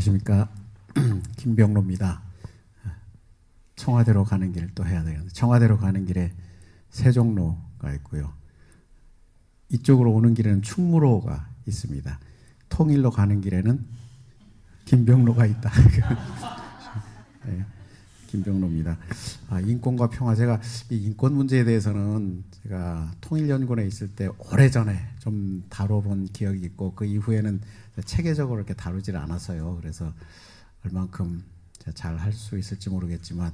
안녕하십니까. 김병로입니다. 청와대로 가는 길 또 해야 되겠는데, 청와대로 가는 길에 세종로가 있고요. 이쪽으로 오는 길에는 충무로가 있습니다. 통일로 가는 길에는 김병로가 있다. 네, 김병로입니다. 인권과 평화, 제가 이 인권 문제에 대해서는 제가 통일연구원에 있을 때 오래전에 좀 다뤄본 기억이 있고, 그 이후에는 체계적으로 이렇게 다루질 않았어요. 그래서 얼만큼 잘 할 수 있을지 모르겠지만,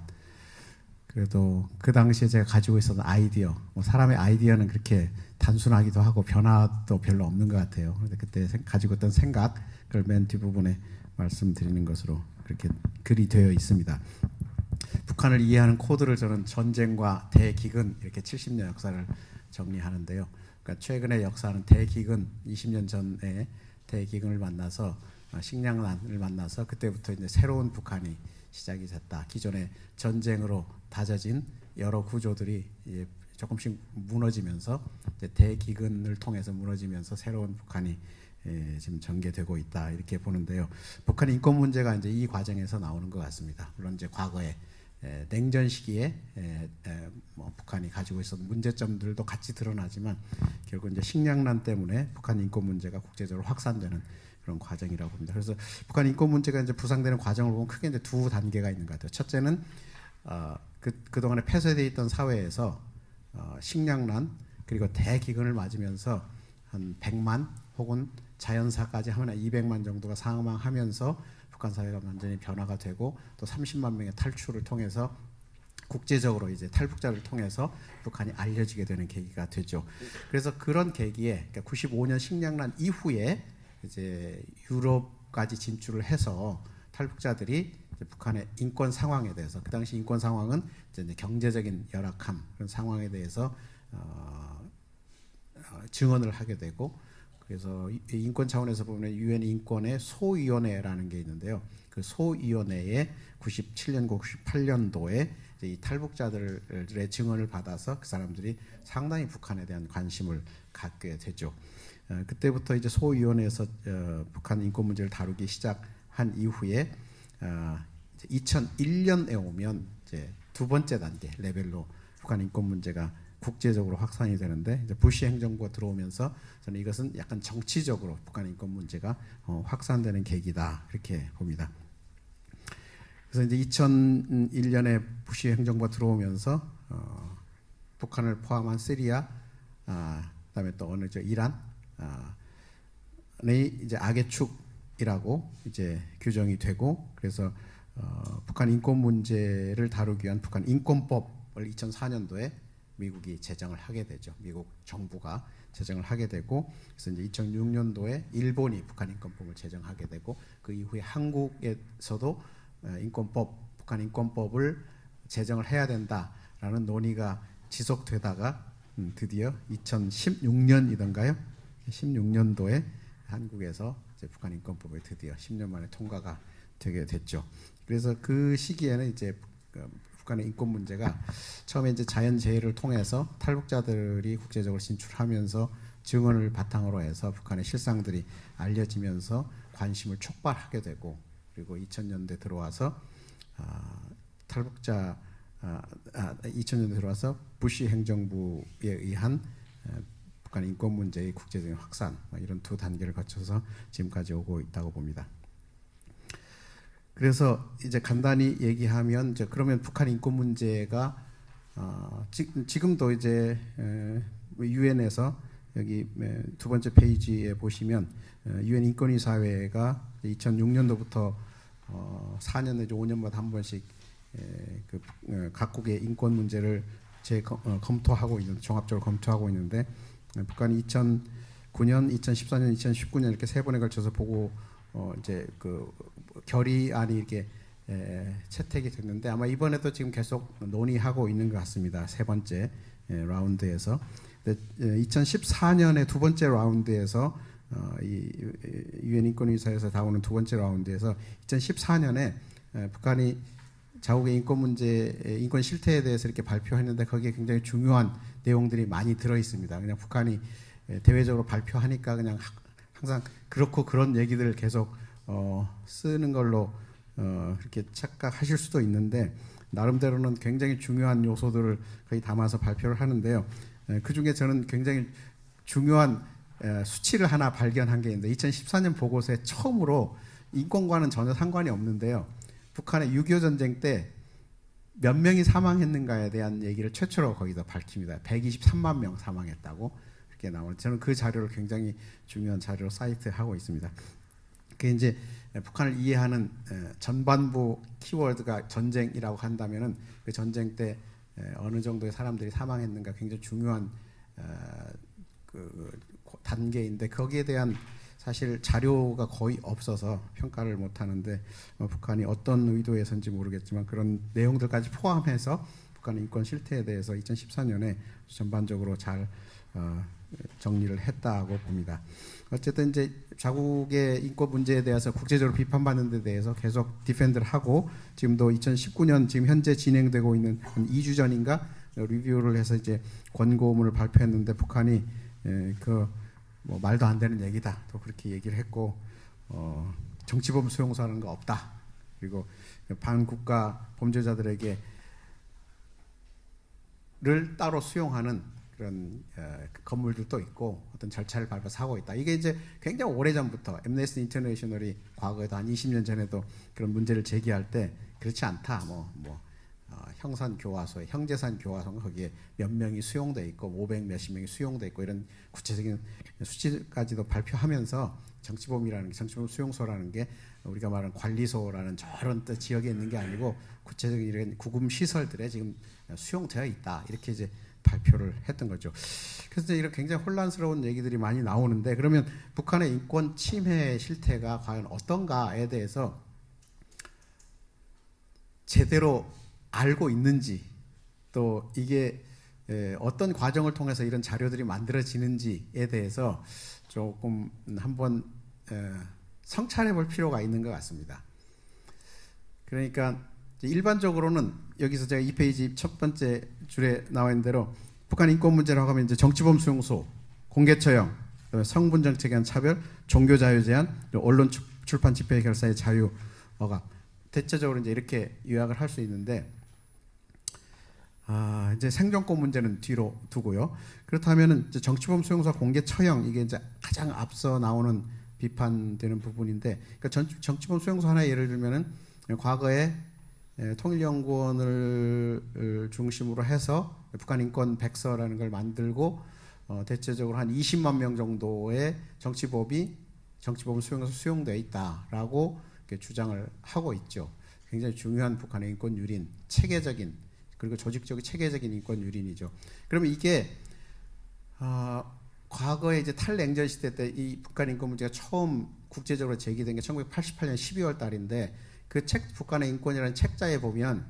그래도 그 당시에 제가 가지고 있었던 아이디어, 사람의 아이디어는 그렇게 단순하기도 하고 변화도 별로 없는 것 같아요. 그런데 그때 가지고 있던 생각을 맨 뒷부분에 말씀드리는 것으로 그렇게 글이 되어 있습니다. 북한을 이해하는 코드를 저는 전쟁과 대기근, 이렇게 70년 역사를 정리하는데요. 그러니까 최근의 역사는 대기근, 20년 전에 대기근을 만나서 식량난을 만나서 그때부터 이제 새로운 북한이 시작이 됐다. 기존의 전쟁으로 다져진 여러 구조들이 조금씩 무너지면서 이제 대기근을 통해서 무너지면서 새로운 북한이 지금 전개되고 있다, 이렇게 보는데요. 북한 인권 문제가 이제 이 과정에서 나오는 것 같습니다. 물론 이제 과거에 냉전 시기에 북한이 가지고 있었던 문제점들도 같이 드러나지만 결국 이제 식량난 때문에 북한 인권 문제가 국제적으로 확산되는 그런 과정이라고 봅니다. 그래서 북한 인권 문제가 이제 부상되는 과정을 보면 크게 이제 두 단계가 있는 것 같아요. 첫째는 그동안에 폐쇄되어 있던 사회에서 식량난 그리고 대기근을 맞으면서 한 100만 혹은 자연사까지 하면 200만 정도가 사망하면서 북한 사회가 완전히 변화가 되고, 또 30만 명의 탈출을 통해서 국제적으로 이제 탈북자를 통해서 북한이 알려지게 되는 계기가 되죠. 그래서 그런 계기에, 그러니까 95년 식량난 이후에 이제 유럽까지 진출을 해서 탈북자들이 이제 북한의 인권 상황에 대해서, 그 당시 인권 상황은 이제 경제적인 열악함, 그런 상황에 대해서 증언을 하게 되고, 그래서 인권 차원에서 보면 유엔 인권의 소위원회라는 게 있는데요. 그 소위원회에 97년, 98년도에 이 탈북자들의 증언을 받아서 그 사람들이 상당히 북한에 대한 관심을 갖게 되죠. 그때부터 이제 소위원회에서 북한 인권 문제를 다루기 시작한 이후에 2001년에 오면 이제 두 번째 단계 레벨로 북한 인권 문제가 국제적으로 확산이 되는데, 이제 부시 행정부가 들어오면서 저는 이것은 약간 정치적으로 북한 인권 문제가 확산되는 계기다, 이렇게 봅니다. 그래서 이제 2001년에 부시 행정부가 들어오면서 북한을 포함한 시리아, 그다음에 또 어느 이란이 이제 악의 축이라고 이제 규정이 되고, 그래서 북한 인권 문제를 다루기 위한 북한 인권법을 2004년도에 미국이 제정을 하게 되죠. 미국 정부가 제정을 하게 되고, 그래서 이제 2006년도에 일본이 북한 인권법을 제정하게 되고, 그 이후에 한국에서도 북한 인권법을 제정을 해야 된다라는 논의가 지속되다가 드디어 2016년이던가요? 16년도에 한국에서 이제 북한 인권법이 드디어 10년 만에 통과가 되게 됐죠. 그래서 그 시기에는 이제 북한의 인권 문제가 처음에 이제 자연재해를 통해서 탈북자들이 국제적으로 진출하면서 증언을 바탕으로 해서 북한의 실상들이 알려지면서 관심을 촉발하게 되고, 그리고 2000년대 들어와서 2000년대 들어와서 부시 행정부에 의한 북한 인권 문제의 국제적인 확산, 이런 두 단계를 거쳐서 지금까지 오고 있다고 봅니다. 그래서 이제 간단히 얘기하면, 이제 그러면 북한 인권 문제가 지금도 이제 유엔에서 여기 두 번째 페이지에 보시면 유엔 인권위 사회가 2006년도부터 4년 내지 5년마다 한 번씩 각국의 인권 문제를 검토하고 있는, 종합적으로 검토하고 있는데, 북한이 2009년, 2014년, 2019년 이렇게 세 번에 걸쳐서 보고 이제 그 결의안이 이렇게 채택이 됐는데, 아마 이번에도 지금 계속 논의하고 있는 것 같습니다. 세 번째 라운드에서. 2014년에 두 번째 라운드에서 이 유엔 인권위사에서 다오는 두 번째 라운드에서 2014년에 북한이 자국의 인권 문제, 인권 실태에 대해서 이렇게 발표했는데, 거기에 굉장히 중요한 내용들이 많이 들어 있습니다. 그냥 북한이 대외적으로 발표하니까 그냥 항상 그렇고 그런 얘기들을 계속 쓰는 걸로 그렇게 착각하실 수도 있는데 나름대로는 굉장히 중요한 요소들을 거의 담아서 발표를 하는데요. 그 중에 저는 굉장히 중요한 수치를 하나 발견한 게 있는데 2014년 보고서에 처음으로 인권과는 전혀 상관이 없는데요. 북한의 6.25 전쟁 때 몇 명이 사망했는가에 대한 얘기를 최초로 거기서 밝힙니다. 123만 명 사망했다고 이렇게 나오는. 저는 그 자료를 굉장히 중요한 자료로 사이트하고 있습니다. 그게 이제 북한을 이해하는 전반부 키워드가 전쟁이라고 한다면은 그 전쟁 때 어느 정도의 사람들이 사망했는가 굉장히 중요한 그 단계인데 거기에 대한 사실 자료가 거의 없어서 평가를 못 하는데 북한이 어떤 의도에서인지 모르겠지만 그런 내용들까지 포함해서 북한의 인권 실태에 대해서 2014년에 전반적으로 잘 정리를 했다고 봅니다. 어쨌든 이제 자국의 인권 문제에 대해서 국제적으로 비판받는 데 대해서 계속 디펜드를 하고 지금도 2019년 지금 현재 진행되고 있는 한 2주 전인가 리뷰를 해서 이제 권고문을 발표했는데 북한이 뭐 말도 안 되는 얘기다 또 그렇게 얘기를 했고 정치범 수용소라는 거 없다. 그리고 반국가 범죄자들에게 를 따로 수용하는 그런 건물들도 있고 어떤 절차를 밟아서 하고 있다. 이게 이제 굉장히 오래전부터 앰네스티 인터내셔널이 과거에도 한 20년 전에도 그런 문제를 제기할 때 그렇지 않다. 형산 교화소에 형제산 교화소는 거기에 몇 명이 수용돼 있고 500 몇십 명이 수용돼 있고 이런 구체적인 수치까지도 발표하면서 정치범 수용소라는 게 우리가 말하는 관리소라는 저런 지역에 있는 게 아니고 구체적인 이런 구금 시설들에 지금 수용되어 있다 이렇게 이제 발표를 했던 거죠. 그래서 이런 굉장히 혼란스러운 얘기들이 많이 나오는데 그러면 북한의 인권 침해 실태가 과연 어떤가에 대해서 제대로 알고 있는지 또 이게 어떤 과정을 통해서 이런 자료들이 만들어지는지에 대해서 조금 한번 성찰해 볼 필요가 있는 것 같습니다. 그러니까 일반적으로는 여기서 제가 2페이지 첫 번째 줄에 나와 있는 대로 북한 인권 문제라고 하면 이제 정치범 수용소, 공개 처형, 성분 정책에 대한 차별, 종교 자유 제한, 언론 출판 집회 결사의 자유 억압. 대체적으로 이제 이렇게 요약을 할 수 있는데 이제 생존권 문제는 뒤로 두고요. 그렇다면은 이제 정치범 수용소 공개 처형 이게 이제 가장 앞서 나오는 비판되는 부분인데, 그러니까 정치범 수용소 하나 예를 들면은 과거에 통일연구원을 중심으로 해서 북한 인권 백서라는 걸 만들고 대체적으로 한 20만 명 정도의 정치범 수용소에 수용되어 있다라고 주장을 하고 있죠. 굉장히 중요한 북한의 인권 유린, 체계적인 그리고 조직적인 체계적인 인권 유린이죠. 그러면 이게 과거에 이제 탈냉전 시대 때 이 북한 인권 문제가 처음 국제적으로 제기된 게 1988년 12월 달인데 그 책 북한의 인권이라는 책자에 보면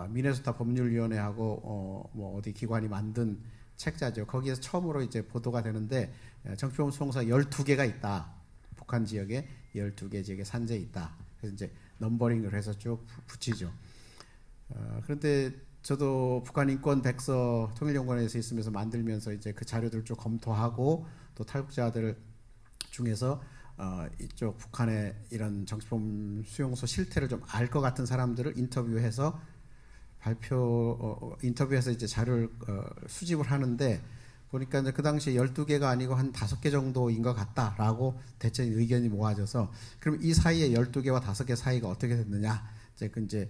미네소타 법률위원회하고 어디 기관이 만든 책자죠. 거기에서 처음으로 이제 보도가 되는데 정치범 수용소가 12개가 있다. 북한 지역에 12개 지역에 산재에 있다. 그래서 이제 넘버링을 해서 쭉 붙이죠. 그런데 저도 북한 인권 백서 통일연구원에서 있으면서 만들면서 이제 그 자료들을 쭉 검토하고 또 탈북자들 중에서 이쪽 북한의 이런 정치범 수용소 실태를 좀 알 것 같은 사람들을 인터뷰해서 인터뷰해서 이제 자료를 수집을 하는데 보니까 이제 그 당시에 12개가 아니고 한 5개 정도인 것 같다라고 대체적인 의견이 모아져서 그럼 이 사이에 12개와 5개 사이가 어떻게 됐느냐 이제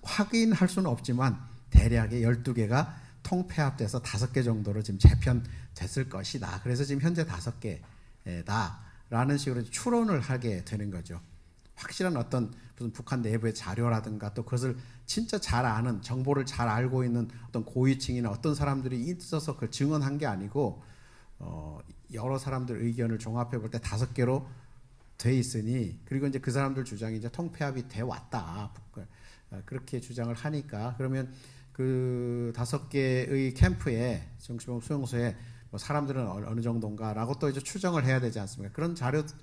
확인할 수는 없지만 대략의 12개가 통폐합돼서 5개 정도로 지금 재편됐을 것이다. 그래서 지금 현재 5개다라는 식으로 추론을 하게 되는 거죠. 확실한 어떤 무슨 북한 내부의 자료라든가 또 그것을 진짜 잘 아는 정보를 잘 알고 있는 어떤 고위층이나 어떤 사람들이 있어서 그걸 증언한 게 아니고 여러 사람들 의견을 종합해 볼 때 5개로 돼 있으니 그리고 이제 그 사람들 주장이 이제 통폐합이 돼 왔다. 그렇게 주장을 하니까 그러면 그 5개의 캠프에 정치범 수용소에 뭐 사람들은 어느 정도인가라고 또 이제 추정을 해야 되지 않습니까?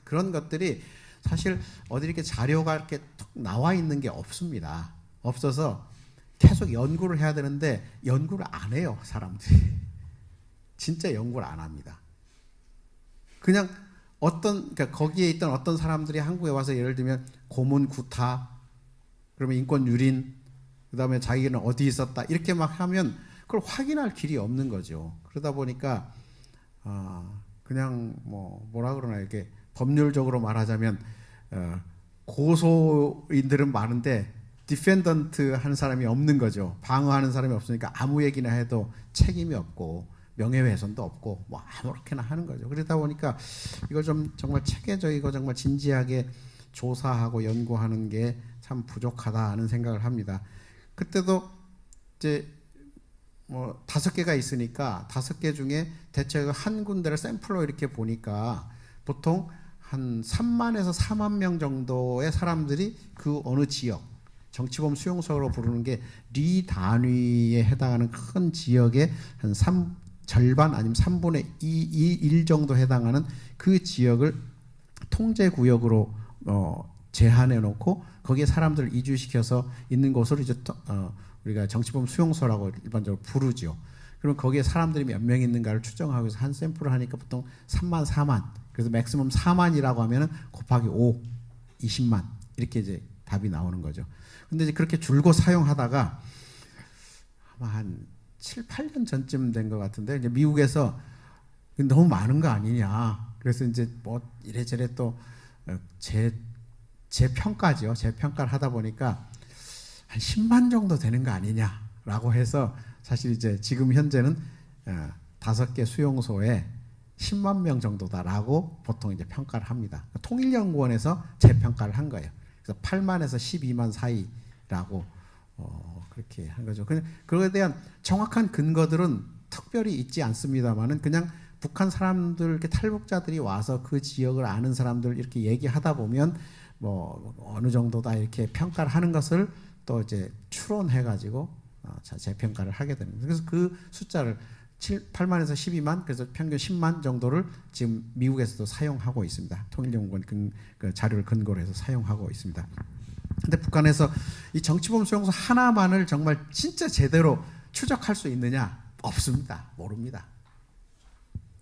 그런 것들이 사실 어디 이렇게 자료가 이렇게 툭 나와 있는 게 없습니다. 없어서 계속 연구를 해야 되는데 연구를 안 해요, 사람들이. 진짜 연구를 안 합니다. 그냥 그러니까 거기에 있던 어떤 사람들이 한국에 와서 예를 들면 고문 구타, 그러면 인권 유린, 그다음에 자기는 어디 있었다 이렇게 막 하면 그걸 확인할 길이 없는 거죠. 그러다 보니까 그냥 뭐라 그러나 이렇게 법률적으로 말하자면 고소인들은 많은데 디펜던트 하는 사람이 없는 거죠. 방어하는 사람이 없으니까 아무 얘기나 해도 책임이 없고 명예훼손도 없고 뭐 아무렇게나 하는 거죠. 그러다 보니까 이걸 좀 정말 체계적이고 정말 진지하게 조사하고 연구하는 게 참 부족하다 하는 생각을 합니다. 그때도 이제 뭐 5개가 있으니까 5개 중에 대체 한 군데를 샘플로 이렇게 보니까 보통 한 3만에서 4만 명 정도의 사람들이 그 어느 지역, 정치범 수용소로 부르는 게 리 단위에 해당하는 큰 지역의 한 절반 아니면 3분의 1 정도 해당하는 그 지역을 통제구역으로 제한해 놓고 거기에 사람들을 이주시켜서 있는 곳을 이제 우리가 정치범 수용소라고 일반적으로 부르죠. 그러면 거기에 사람들이 몇 명 있는가를 추정하고 해서 한 샘플을 하니까 보통 3만, 4만. 그래서 맥시멈 4만이라고 하면은 곱하기 5, 20만. 이렇게 이제 답이 나오는 거죠. 근데 이제 그렇게 줄곧 사용하다가 아마 한 7, 8년 전쯤 된 것 같은데 이제 미국에서 너무 많은 거 아니냐. 그래서 이제 뭐 이래저래 또 재평가죠. 재평가를 하다 보니까 한 10만 정도 되는 거 아니냐라고 해서 사실 이제 지금 현재는 5개 수용소에 10만 명 정도다라고 보통 이제 평가를 합니다. 통일연구원에서 재평가를 한 거예요. 그래서 8만에서 12만 사이라고 그렇게 한 거죠. 그거에 대한 정확한 근거들은 특별히 있지 않습니다만은 그냥 북한 사람들 이렇게 탈북자들이 와서 그 지역을 아는 사람들 이렇게 얘기하다 보면 뭐 어느 정도다 이렇게 평가를 하는 것을 또 이제 추론해가지고 재평가를 하게 됩니다. 그래서 그 숫자를 8만에서 12만, 그래서 평균 10만 정도를 지금 미국에서도 사용하고 있습니다. 통일연구원 그 자료를 근거로 해서 사용하고 있습니다. 근데 북한에서 이 정치범 수용소 하나만을 정말 진짜 제대로 추적할 수 있느냐? 없습니다. 모릅니다.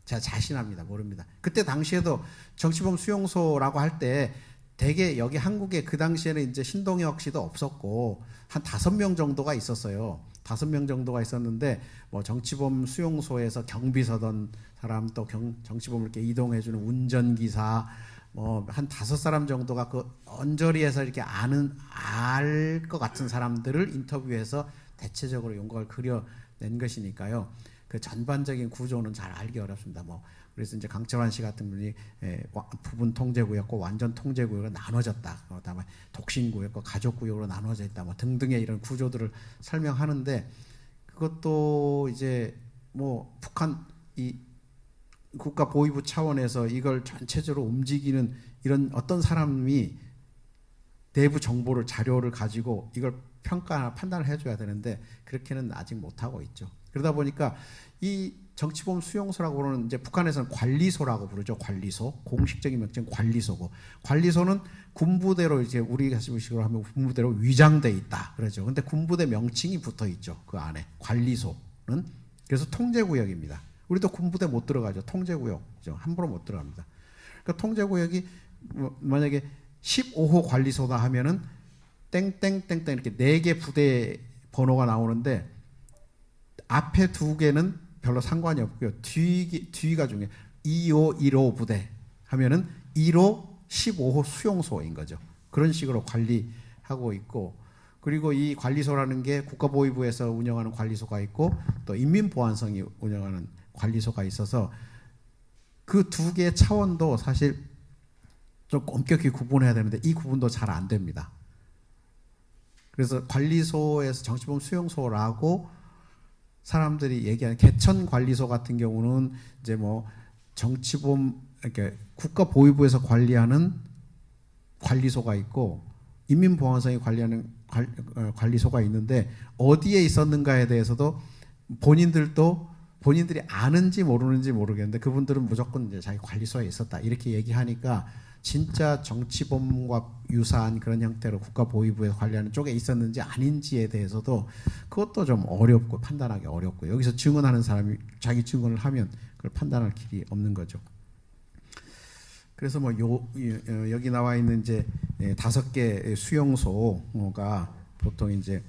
제가 자신합니다. 모릅니다. 그때 당시에도 정치범 수용소라고 할 때 대개 여기 한국에 그 당시에는 이제 신동혁 씨도 없었고 한 5명 정도가 있었어요. 5명 정도가 있었는데 뭐 정치범 수용소에서 경비 서던 사람 또 정치범을 이렇게 이동해주는 운전기사 뭐 한 5사람 정도가 그 언저리에서 이렇게 알 것 같은 사람들을 인터뷰해서 대체적으로 용각을 그려낸 것이니까요. 그 전반적인 구조는 잘 알기 어렵습니다. 뭐 그래서 이제 강철환 씨 같은 분이 부분 통제구역과 완전 통제구역으로 나눠졌다. 그다음에 독신구역과 가족구역으로 나눠져 있다. 뭐 등등의 이런 구조들을 설명하는데 그것도 이제 뭐 북한 이 국가보위부 차원에서 이걸 전체적으로 움직이는 이런 어떤 사람이 내부 정보를 자료를 가지고 이걸 평가나 판단을 해줘야 되는데 그렇게는 아직 못하고 있죠. 그러다 보니까 이 정치범 수용소라고 부르는 이제 북한에서는 관리소라고 부르죠. 관리소. 공식적인 명칭은 관리소고. 관리소는 군부대로 이제 우리가 식으로 하면 군부대로 위장돼 있다. 그러죠. 근데 군부대 명칭이 붙어 있죠. 그 안에. 관리소는. 그래서 통제구역입니다. 우리도 군부대 못 들어가죠. 통제구역이죠. 함부로 못 들어갑니다. 그러니까 통제구역이 만약에 15호 관리소다 하면은 땡땡땡땡 이렇게 4개 부대 번호가 나오는데 앞에 2개는 별로 상관이 없고요. 뒤가 중에 2호, 1호 부대 하면은 1호, 15호 수용소인 거죠. 그런 식으로 관리하고 있고 그리고 이 관리소라는 게 국가보위부에서 운영하는 관리소가 있고 또 인민보안성이 운영하는 관리소가 있어서 그 2개의 차원도 사실 좀 엄격히 구분해야 되는데 이 구분도 잘 안 됩니다. 그래서 관리소에서 정치범 수용소라고 사람들이 얘기하는 개천관리소 같은 경우는 이제 뭐 정치범 이렇게 국가보위부에서 관리하는 관리소가 있고 인민보안성이 관리하는 관리소가 있는데 어디에 있었는가에 대해서도 본인들이 아는지 모르는지 모르겠는데 그분들은 무조건 이제 자기 관리소에 있었다 이렇게 얘기하니까 진짜 정치범과 유사한 그런 형태로 국가보위부에서 관리하는 쪽에 있었는지 아닌지에 대해서도 그것도 좀 어렵고 판단하기 어렵고 여기서 증언하는 사람이 자기 증언을 하면 그걸 판단할 길이 없는 거죠. 그래서 뭐 여기 나와 있는 이제 5개 수용소가 보통 이제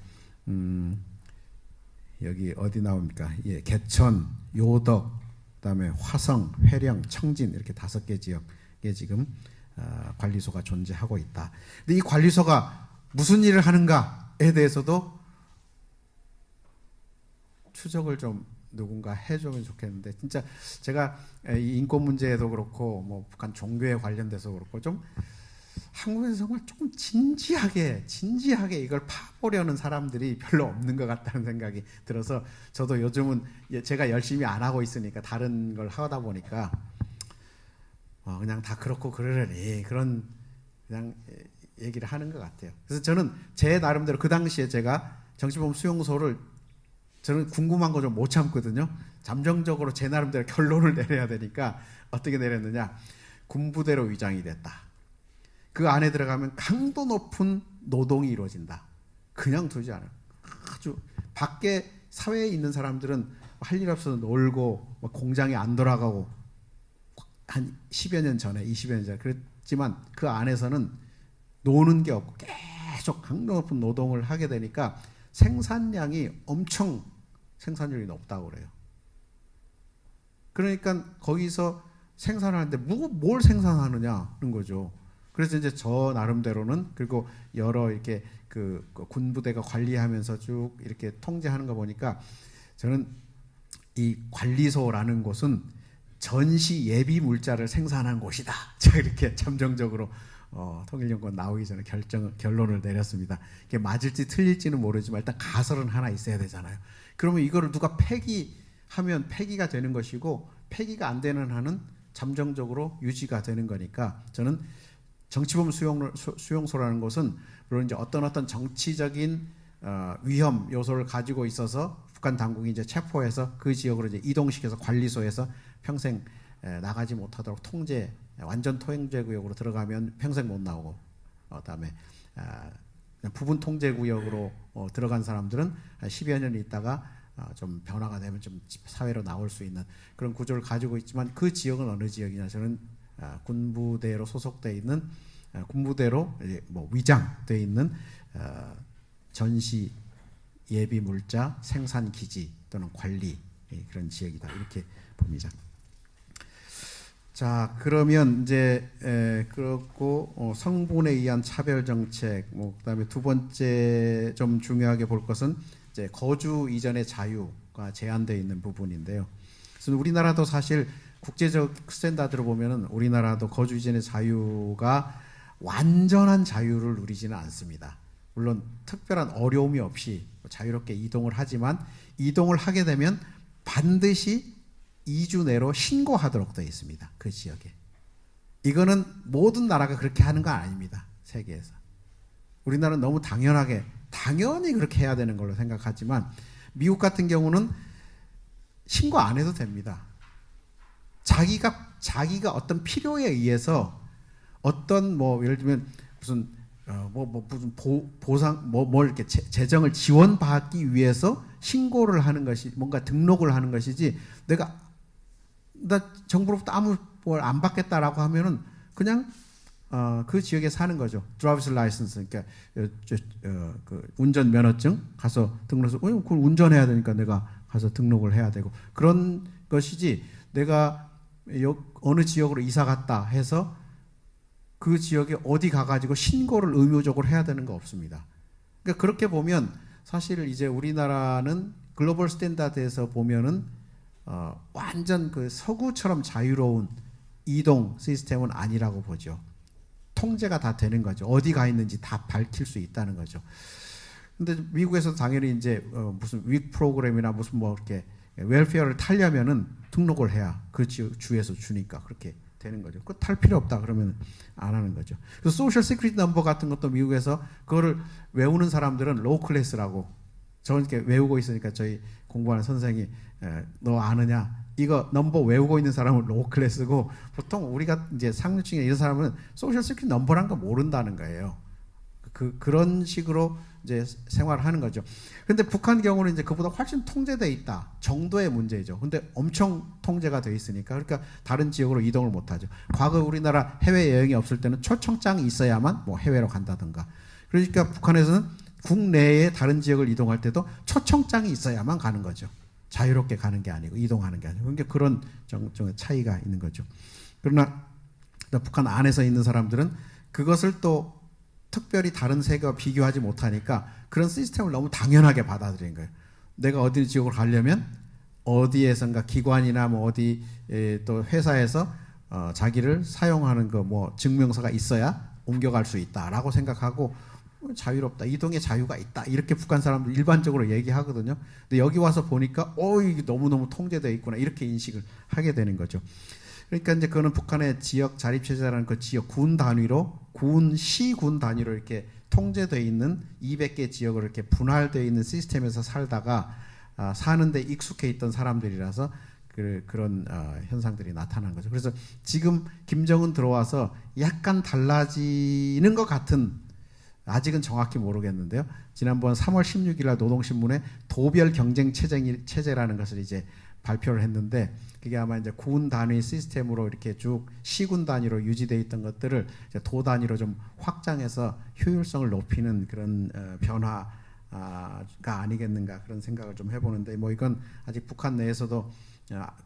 여기 어디 나옵니까? 예, 개천, 요덕, 그다음에 화성, 회령, 청진 이렇게 5개 지역에 지금 관리소가 존재하고 있다. 근데 이 관리소가 무슨 일을 하는가에 대해서도 추적을 좀 누군가 해주면 좋겠는데, 진짜 제가 이 인권 문제에도 그렇고 뭐 북한 종교에 관련돼서 그렇고 좀 한국에서 정말 조금 진지하게 이걸 파보려는 사람들이 별로 없는 것 같다는 생각이 들어서, 저도 요즘은 제가 열심히 안 하고 있으니까 다른 걸 하다 보니까 그냥 다 그렇고 그러려니 그런 그냥 얘기를 하는 것 같아요. 그래서 저는 제 나름대로 그 당시에 제가 정치범 수용소를 저는 궁금한 거 좀 못 참거든요. 잠정적으로 제 나름대로 결론을 내려야 되니까 어떻게 내렸느냐. 군부대로 위장이 됐다. 그 안에 들어가면 강도 높은 노동이 이루어진다. 그냥 두지 않아요. 아주 밖에 사회에 있는 사람들은 할 일 없어서 놀고 공장에 안 돌아가고 한 10여 년 전에 20여 년 전에 그랬지만, 그 안에서는 노는 게 없고 계속 강도 높은 노동을 하게 되니까 생산량이 엄청 생산율이 높다고 그래요. 그러니까 거기서 생산하는데 뭘 생산하느냐는 거죠. 그래서 이제 저 나름대로는, 그리고 여러 이렇게 그 군부대가 관리하면서 쭉 이렇게 통제하는 거 보니까, 저는 이 관리소라는 곳은 전시 예비 물자를 생산한 곳이다. 제가 이렇게 잠정적으로 통일연구원 나오기 전에 결론을 내렸습니다. 이게 맞을지 틀릴지는 모르지만 일단 가설은 하나 있어야 되잖아요. 그러면 이거를 누가 폐기하면 폐기가 되는 것이고, 폐기가 안 되는 한은 잠정적으로 유지가 되는 거니까, 저는 정치범 수용소라는 것은 물론 이제 어떤 정치적인 위험 요소를 가지고 있어서 북한 당국이 이제 체포해서 그 지역으로 이제 이동시켜서 관리소에서 평생 나가지 못하도록 완전 통제 구역으로 들어가면 평생 못 나오고, 그다음에 부분 통제 구역으로 들어간 사람들은 10여 년 있다가 좀 변화가 되면 좀 사회로 나올 수 있는 그런 구조를 가지고 있지만, 그 지역은 어느 지역이냐? 저는 군부대로 소속돼 있는, 군부대로 뭐 위장돼 있는 전시 예비 물자 생산 기지 또는 관리 그런 지역이다, 이렇게 봅니다. 자, 그러면 이제 그렇고 성분에 의한 차별 정책, 그다음에 두 번째 좀 중요하게 볼 것은 이제 거주 이전의 자유가 제한되어 있는 부분인데요. 그래서 우리나라도 사실 국제적 스탠다드로 보면은 우리나라도 거주 이전의 자유가 완전한 자유를 누리지는 않습니다. 물론 특별한 어려움이 없이 자유롭게 이동을 하지만, 이동을 하게 되면 반드시 2주 내로 신고하도록 되어 있습니다. 그 지역에. 이거는 모든 나라가 그렇게 하는 건 아닙니다. 세계에서. 우리나라는 너무 당연히 그렇게 해야 되는 걸로 생각하지만, 미국 같은 경우는 신고 안 해도 됩니다. 자기가 어떤 필요에 의해서 어떤 예를 들면 무슨 무슨 보상 이렇게 재정을 지원받기 위해서 신고를 하는 것이, 뭔가 등록을 하는 것이지, 나 정부로부터 아무 뭘 안 받겠다라고 하면은 그냥 그 지역에 사는 거죠. 드라이버스 라이선스, 그러니까 그 운전 면허증 가서 등록해서 그걸 운전해야 되니까 내가 가서 등록을 해야 되고, 그런 것이지, 내가 어느 지역으로 이사 갔다 해서 그 지역에 어디 가가지고 신고를 의무적으로 해야 되는 거 없습니다. 그러니까 그렇게 보면 사실 이제 우리나라는 글로벌 스탠다드에서 보면은 완전 그 서구처럼 자유로운 이동 시스템은 아니라고 보죠. 통제가 다 되는 거죠. 어디 가 있는지 다 밝힐 수 있다는 거죠. 근데 미국에서도 당연히 이제 무슨 윅 프로그램이나 무슨 이렇게 웰페어를 타려면은 등록을 해야 그 주에서 주니까 그렇게 되는 거죠. 그거 탈 필요 없다 그러면 안 하는 거죠. 그래서 소셜 시크릿 넘버 같은 것도 미국에서 그거를 외우는 사람들은 로우 클래스라고, 저는 이렇게 외우고 있으니까 저희 공부하는 선생이 너 아느냐? 이거 넘버 외우고 있는 사람은 로우 클래스고, 보통 우리가 이제 상류층에 이런 사람은 소셜 시크릿 넘버란 거 모른다는 거예요. 그런 식으로 이제 생활을 하는 거죠. 근데 북한 경우는 이제 그보다 훨씬 통제돼 있다 정도의 문제죠. 근데 엄청 통제가 돼 있으니까 그러니까 다른 지역으로 이동을 못 하죠. 과거 우리나라 해외 여행이 없을 때는 초청장이 있어야만 뭐 해외로 간다든가. 그러니까 북한에서는 국내에 다른 지역을 이동할 때도 초청장이 있어야만 가는 거죠. 자유롭게 가는 게 아니고 이동하는 게 아니고. 그러니까 그런 정의 차이가 있는 거죠. 그러나 북한 안에서 있는 사람들은 그것을 또 특별히 다른 세계와 비교하지 못하니까 그런 시스템을 너무 당연하게 받아들인 거예요. 내가 어디 지역으로 가려면 어디에선가 기관이나 뭐 어디 또 회사에서 자기를 사용하는 거 뭐 증명서가 있어야 옮겨갈 수 있다라고 생각하고 자유롭다, 이동의 자유가 있다 이렇게 북한 사람들 일반적으로 얘기하거든요. 근데 여기 와서 보니까 이게 너무너무 통제되어 있구나 이렇게 인식을 하게 되는 거죠. 그러니까 이제 그거는 북한의 지역 자립체제라는 그 지역 군 단위로 시군 단위로 이렇게 통제되어 있는 200개 지역으로 이렇게 분할되어 있는 시스템에서 살다가 사는데 익숙해 있던 사람들이라서 그런 현상들이 나타난 거죠. 그래서 지금 김정은 들어와서 약간 달라지는 것 같은, 아직은 정확히 모르겠는데요. 지난번 3월 16일 날 노동신문에 도별 경쟁 체제라는 것을 이제 발표를 했는데, 그게 아마 이제 군 단위 시스템으로 이렇게 쭉 시군 단위로 유지되어 있던 것들을 이제 도 단위로 좀 확장해서 효율성을 높이는 그런 변화가 아니겠는가 그런 생각을 좀 해보는데, 뭐 이건 아직 북한 내에서도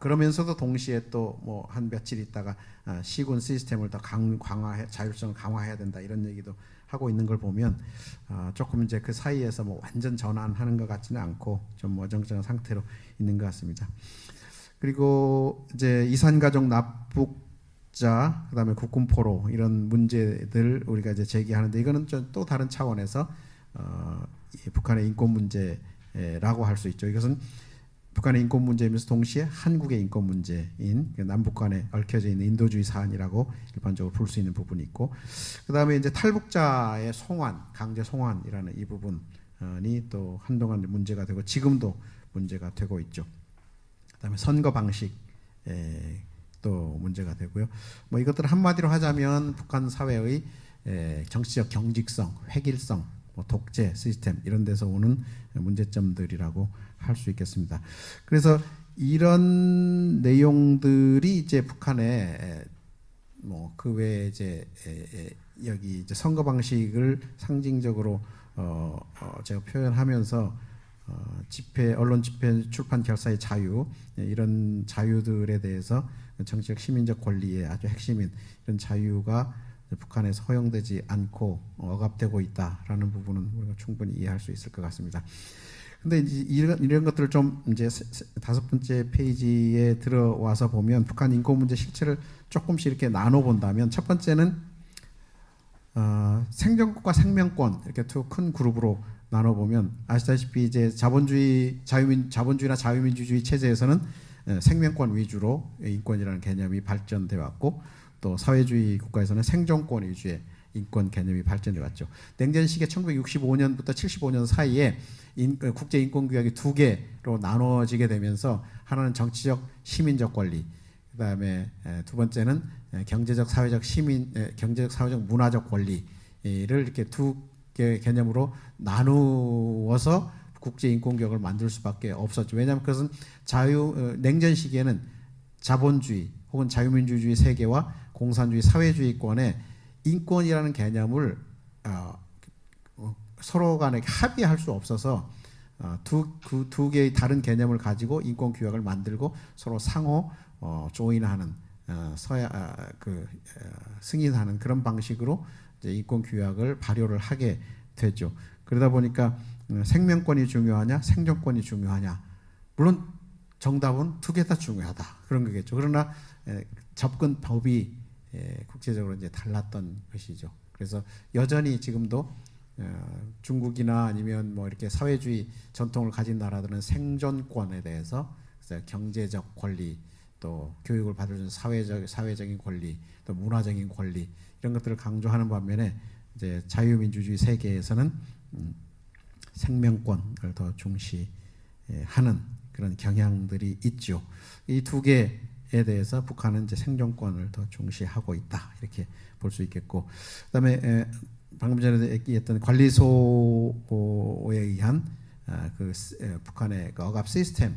그러면서도 동시에 또 뭐 한 며칠 있다가 시군 시스템을 더 자율성을 강화해야 된다 이런 얘기도 하고 있는 걸 보면 조금 이제 그 사이에서 뭐 완전 전환하는 것 같지는 않고 좀 어정쩡한 상태로 있는 것 같습니다. 그리고 이제 이산가족 납북자, 그다음에 국군포로 이런 문제들 우리가 이제 제기하는데, 이거는 좀 또 다른 차원에서 북한의 인권 문제라고 할 수 있죠. 이것은 북한의 인권 문제이면서 동시에 한국의 인권 문제인 남북 간에 얽혀져 있는 인도주의 사안이라고 일반적으로 볼 수 있는 부분이 있고, 그 다음에 이제 탈북자의 강제 송환이라는 이 부분이 또 한동안 문제가 되고 지금도 문제가 되고 있죠. 그 다음에 선거 방식 또 문제가 되고요. 뭐 이것들 한마디로 하자면 북한 사회의 정치적 경직성, 획일성, 뭐 독재 시스템 이런 데서 오는 문제점들이라고 할 수 있겠습니다. 그래서 이런 내용들이 이제 북한의 뭐 그 외에 이제 여기 이제 선거 방식을 상징적으로 제가 표현하면서 언론 집회, 출판, 결사의 자유 이런 자유들에 대해서 정치적 시민적 권리의 아주 핵심인 이런 자유가 북한에서 허용되지 않고 억압되고 있다라는 부분은 우리가 충분히 이해할 수 있을 것 같습니다. 근데 이런 것들을 좀 이제 5번째 페이지에 들어와서 보면 북한 인권 문제 실체를 조금씩 이렇게 나눠본다면, 첫 번째는 생존권과 생명권 이렇게 두 큰 그룹으로 나눠보면, 아시다시피 이제 자본주의나 자유민주주의 체제에서는 생명권 위주로 인권이라는 개념이 발전돼 왔고, 또 사회주의 국가에서는 생존권 위주의 인권 개념이 발전해 왔죠. 냉전 시기에 1965년부터 75년 사이에 국제인권규약이 두 개로 나눠지게 되면서, 하나는 정치적 시민적 권리, 그 다음에 두 번째는 경제적 사회적 문화적 권리를 이렇게 두 개 개념으로 나누어서 국제인권규약을 만들 수밖에 없었죠. 왜냐하면 그것은 냉전 시기에는 자본주의 혹은 자유민주주의 세계와 공산주의 사회주의권의 인권이라는 개념을 서로 간에 합의할 수 없어서 두 개의 다른 개념을 가지고 인권 규약을 만들고 서로 상호 조인하는 승인하는 그런 방식으로 이제 인권 규약을 발효를 하게 되죠. 그러다 보니까 생명권이 중요하냐 생존권이 중요하냐, 물론 정답은 두 개 다 중요하다 그런 거겠죠. 그러나 접근 법이 국제적으로 이제 달랐던 것이죠. 그래서 여전히 지금도 중국이나 아니면 뭐 이렇게 사회주의 전통을 가진 나라들은 생존권에 대해서 경제적 권리, 또 교육을 받을 수 있는 사회적인 권리, 또 문화적인 권리 이런 것들을 강조하는 반면에, 이제 자유민주주의 세계에서는 생명권을 더 중시하는 그런 경향들이 있죠. 이 두 개에 대해서 북한은 이제 생존권을 더 중시하고 있다 이렇게 볼 수 있겠고, 그다음에 방금 전에 얘기했던 관리소에 의한 북한의 그 억압 시스템에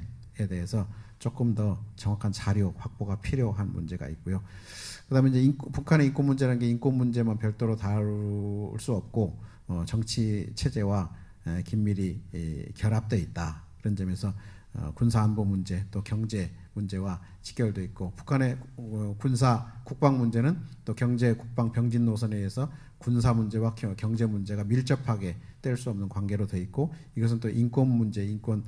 대해서 조금 더 정확한 자료 확보가 필요한 문제가 있고요. 그다음에 이제 북한의 인권 문제라는 게 인권 문제만 별도로 다룰 수 없고 정치 체제와 긴밀히 결합되어 있다. 그런 점에서 군사 안보 문제 또 경제 문제와 직결되어 있고 북한의 군사 국방 문제는 또 경제 국방 병진 노선에 의해서 군사 문제와 경제 문제가 밀접하게 뗄 수 없는 관계로 되어 있고 이것은 또 인권 문제, 인권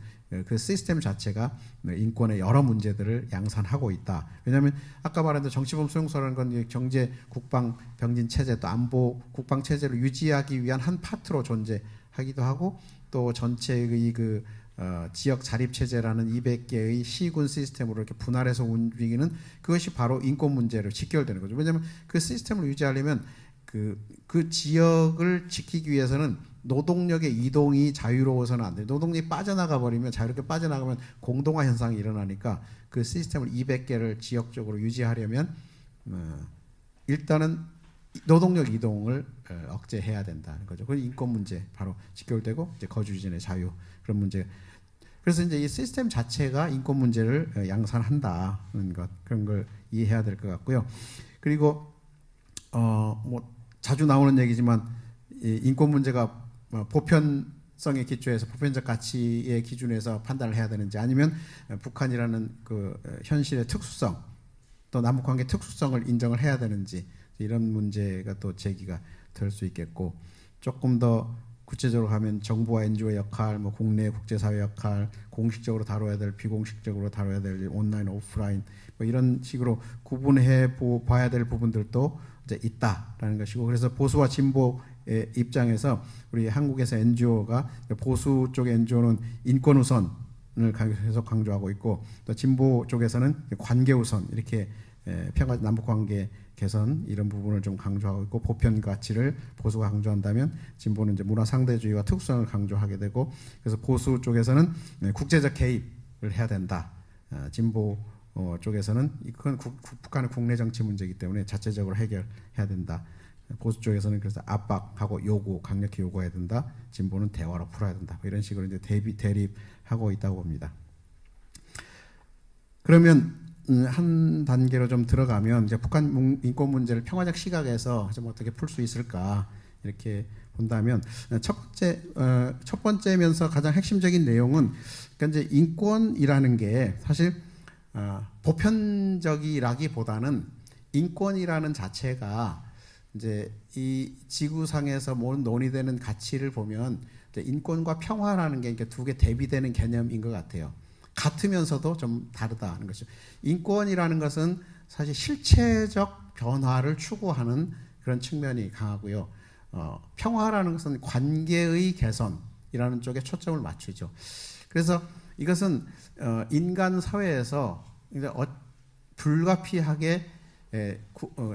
그 시스템 자체가 인권의 여러 문제들을 양산하고 있다. 왜냐하면 아까 말한 정치범 수용소라는 건 경제 국방 병진 체제 또 안보 국방 체제를 유지하기 위한 한 파트로 존재하기도 하고 또 전체의 그 지역 자립 체제라는 200개의 시군 시스템으로 이렇게 분할해서 움직이는 그것이 바로 인권 문제로 직결되는 거죠. 왜냐하면 그 시스템을 유지하려면 그 지역을 지키기 위해서는 노동력의 이동이 자유로워서는 안 돼요. 노동력이 빠져나가 버리면 자유롭게 빠져나가면 공동화 현상이 일어나니까 그 시스템을 200개를 지역적으로 유지하려면 일단은 노동력 이동을 억제해야 된다는 거죠. 그 인권 문제 바로 직결되고 이제 거주지의 자유 그런 문제. 그래서 이제 이 시스템 자체가 인권 문제를 양산한다는 것 그런 걸 이해해야 될 것 같고요. 그리고 뭐 자주 나오는 얘기지만 이 인권 문제가 보편성의 기초에서 보편적 가치의 기준에서 판단을 해야 되는지 아니면 북한이라는 그 현실의 특수성 또 남북관계 특수성을 인정을 해야 되는지 이런 문제가 또 제기가 될 수 있겠고 조금 더 구체적으로 하면 정부와 NGO의 역할, 뭐 국내 국제사회 역할, 공식적으로 다뤄야 될, 비공식적으로 다뤄야 될 온라인, 오프라인 뭐 이런 식으로 구분해 봐야 될 부분들도 이제 있다라는 것이고 그래서 보수와 진보의 입장에서 우리 한국에서 NGO가 보수 쪽의 NGO는 인권 우선을 계속 강조하고 있고 또 진보 쪽에서는 관계 우선 이렇게 평화 남북 관계 개선 이런 부분을 좀 강조하고 있고 보편 가치를 보수가 강조한다면 진보는 이제 문화 상대주의와 특수성을 강조하게 되고 그래서 보수 쪽에서는 국제적 개입을 해야 된다. 진보 쪽에서는 이건 북한의 국내 정치 문제이기 때문에 자체적으로 해결해야 된다. 보수 쪽에서는 그래서 압박하고 요구, 강력히 요구해야 된다. 진보는 대화로 풀어야 된다. 이런 식으로 이제 대립하고 있다고 봅니다. 그러면 한 단계로 좀 들어가면 이제 북한 인권 문제를 평화적 시각에서 좀 어떻게 풀 수 있을까 이렇게 본다면 첫 번째면서 가장 핵심적인 내용은 그러니까 이제 인권이라는 게 사실 보편적이라기보다는 인권이라는 자체가 이제 이 지구상에서 논의되는 가치를 보면 인권과 평화라는 게 두 개 대비되는 개념인 것 같아요. 같으면서도 좀 다르다는 것이죠. 인권이라는 것은 사실 실체적 변화를 추구하는 그런 측면이 강하고요. 평화라는 것은 관계의 개선이라는 쪽에 초점을 맞추죠. 그래서 이것은 인간 사회에서 불가피하게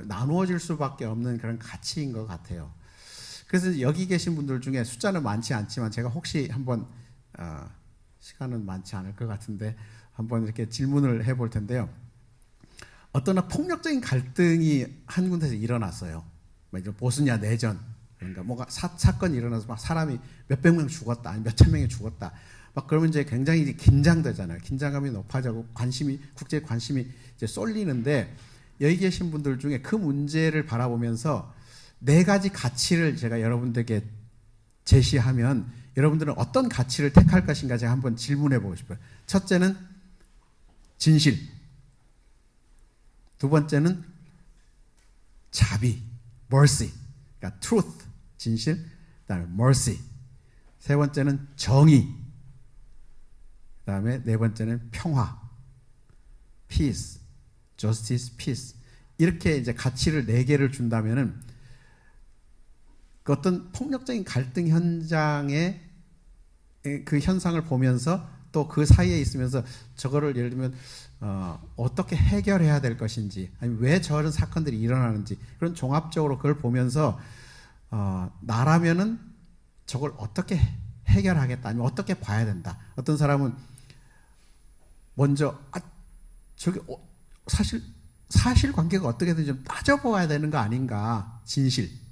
나누어질 수밖에 없는 그런 가치인 것 같아요. 그래서 여기 계신 분들 중에 숫자는 많지 않지만 제가 혹시 한번 시간은 많지 않을 것 같은데 한번 이렇게 질문을 해볼 텐데요. 어떤 폭력적인 갈등이 한 군데서 일어났어요. 보스니아 내전 그러니까 뭐가 사건이 일어나서 막 사람이 몇백 명 죽었다, 아니 몇천 명이 죽었다. 막 그러면 이제 굉장히 긴장되잖아요. 긴장감이 높아지고 국제 관심이 이제 쏠리는데 여기 계신 분들 중에 그 문제를 바라보면서 네 가지 가치를 제가 여러분들에게 제시하면 여러분들은 어떤 가치를 택할 것인가 제가 한번 질문해 보고 싶어요. 첫째는 진실, 두 번째는 자비, mercy, 그러니까 truth, 진실, 그다음에 mercy, 세 번째는 정의, 그다음에 네 번째는 평화, peace, justice, peace. 이렇게 이제 가치를 네 개를 준다면은 그 어떤 폭력적인 갈등 현장의 그 현상을 보면서 또 그 사이에 있으면서 저거를 예를 들면 어떻게 해결해야 될 것인지 아니면 왜 저런 사건들이 일어나는지 그런 종합적으로 그걸 보면서 나라면은 저걸 어떻게 해결하겠다 아니면 어떻게 봐야 된다. 어떤 사람은 먼저 저게 사실관계가 어떻게든 좀 따져보아야 되는 거 아닌가. 진실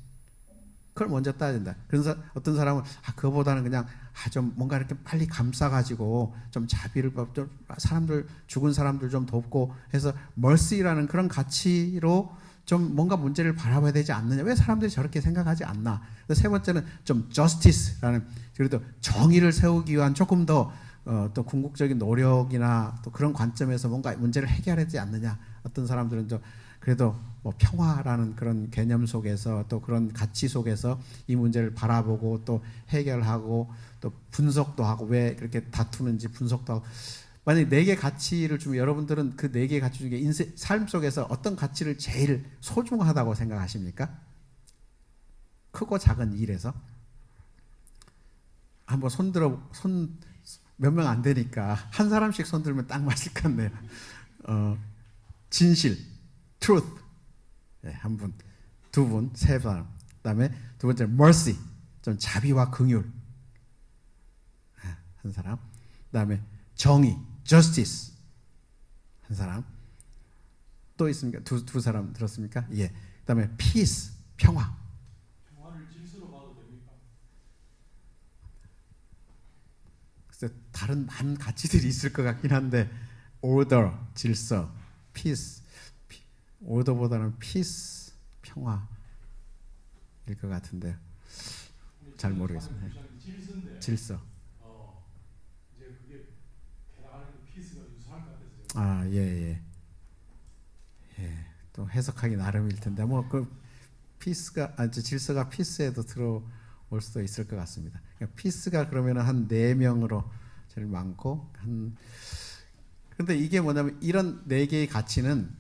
그걸 먼저 따진다. 그래서 어떤 사람은 그거보다는 그냥 좀 뭔가 이렇게 빨리 감싸가지고 좀 자비를 좀 사람들 죽은 사람들 좀 돕고 해서 mercy라는 그런 가치로 좀 뭔가 문제를 바라봐야 되지 않느냐. 왜 사람들이 저렇게 생각하지 않나. 세 번째는 좀 justice라는 그래도 정의를 세우기 위한 조금 더 또 궁극적인 노력이나 또 그런 관점에서 뭔가 문제를 해결하지 않느냐. 어떤 사람들은 좀 그래도 뭐 평화라는 그런 개념 속에서 또 그런 가치 속에서 이 문제를 바라보고 또 해결하고 또 분석도 하고 왜 그렇게 다투는지 분석도 하고. 만약에 4개 가치를 주면 여러분들은 그 4개 가치 중에 삶 속에서 어떤 가치를 제일 소중하다고 생각하십니까? 크고 작은 일에서 한번 손 몇 명 안 되니까 한 사람씩 손 들면 딱 맞을 것 같네요. 진실, truth. 네, 한 분, 두 분, 세 사람. 그다음에 두 번째 mercy, 좀 자비와 긍휼. 한 사람. 그다음에 정의, justice. 한 사람. 또 있습니까? 두 사람 들었습니까? 예. 그다음에 peace, 평화. 평화를 질서로 봐도 됩니까? 그래서 다른 많은 가치들이 있을 것 같긴 한데 order, 질서, peace. order보다는 peace, 평화일 것 같은데 잘 모르겠습니다. 질서. 이제 그게 해당하는 피스가 유사할 것 같아서요. 예. 또 해석하기 나름일 텐데 뭐 그 피스가 질서가 피스에도 들어올 수도 있을 것 같습니다. 그러니까 피스가 그러면은 한 4명으로 제일 많고 근데 이게 뭐냐면 이런 4개의 가치는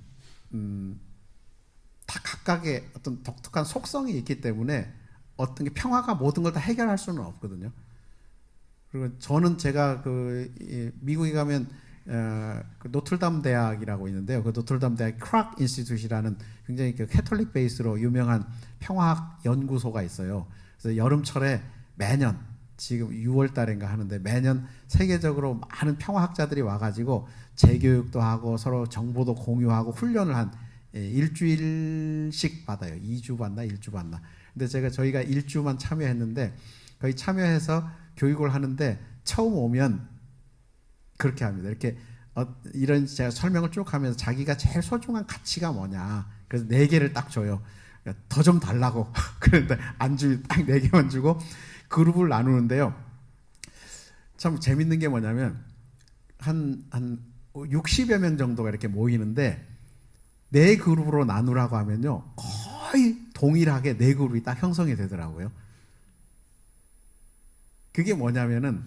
다 각각의 어떤 독특한 속성이 있기 때문에 어떤 게 평화가 모든 걸 다 해결할 수는 없거든요. 그리고 저는 제가 미국에 가면 그 노틀담 대학이라고 있는데요. 그 노틀담 대학 크락 인스티튜트라는 굉장히 그 캐톨릭 베이스로 유명한 평화학 연구소가 있어요. 그래서 여름철에 매년 지금 6월 달인가 하는데 매년 세계적으로 많은 평화학자들이 와가지고 재교육도 하고 서로 정보도 공유하고 훈련을 한 일주일씩 받아요. 2주 받나 1주 받나. 근데 저희가 1주만 참여했는데 거기 참여해서 교육을 하는데 처음 오면 그렇게 합니다. 이렇게 이런 제가 설명을 쭉 하면서 자기가 제일 소중한 가치가 뭐냐. 그래서 4개를 딱 줘요. 더 좀 달라고. 그런데 안 주면 딱 4개만 주고 그룹을 나누는데요. 참 재밌는 게 뭐냐면 한 60여 명 정도가 이렇게 모이는데 4그룹으로 나누라고 하면요. 거의 동일하게 4그룹이 딱 형성이 되더라고요. 그게 뭐냐면은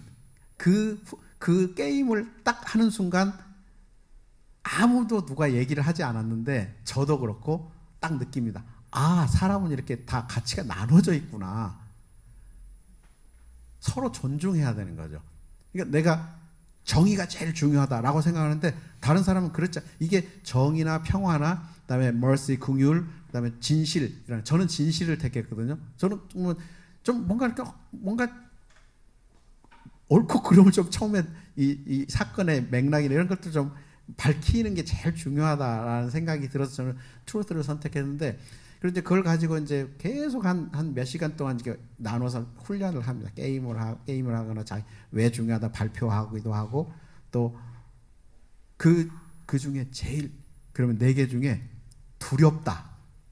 그 게임을 딱 하는 순간 아무도 누가 얘기를 하지 않았는데 저도 그렇고 딱 느낍니다. 사람은 이렇게 다 가치가 나눠져 있구나. 서로 존중해야 되는 거죠. 그러니까 내가 정의가 제일 중요하다라고 생각하는데 다른 사람은 그렇죠. 이게 정의나 평화나 그다음에 mercy, 긍휼, 그다음에 진실. 저는 진실을 택했거든요. 저는 좀 뭔가 옳고 그름을 좀 처음에 이 사건의 맥락이나 이런 것들 좀 밝히는 게 제일 중요하다라는 생각이 들어서 저는 트루스를 선택했는데 그런데 그걸 가지고 이제 계속 한 몇 시간 동안 이렇게 나눠서 훈련을 합니다. 게임을 하거나 왜 중요하다 발표하기도 하고 또 그 중에 제일 그러면 4개 중에 두렵다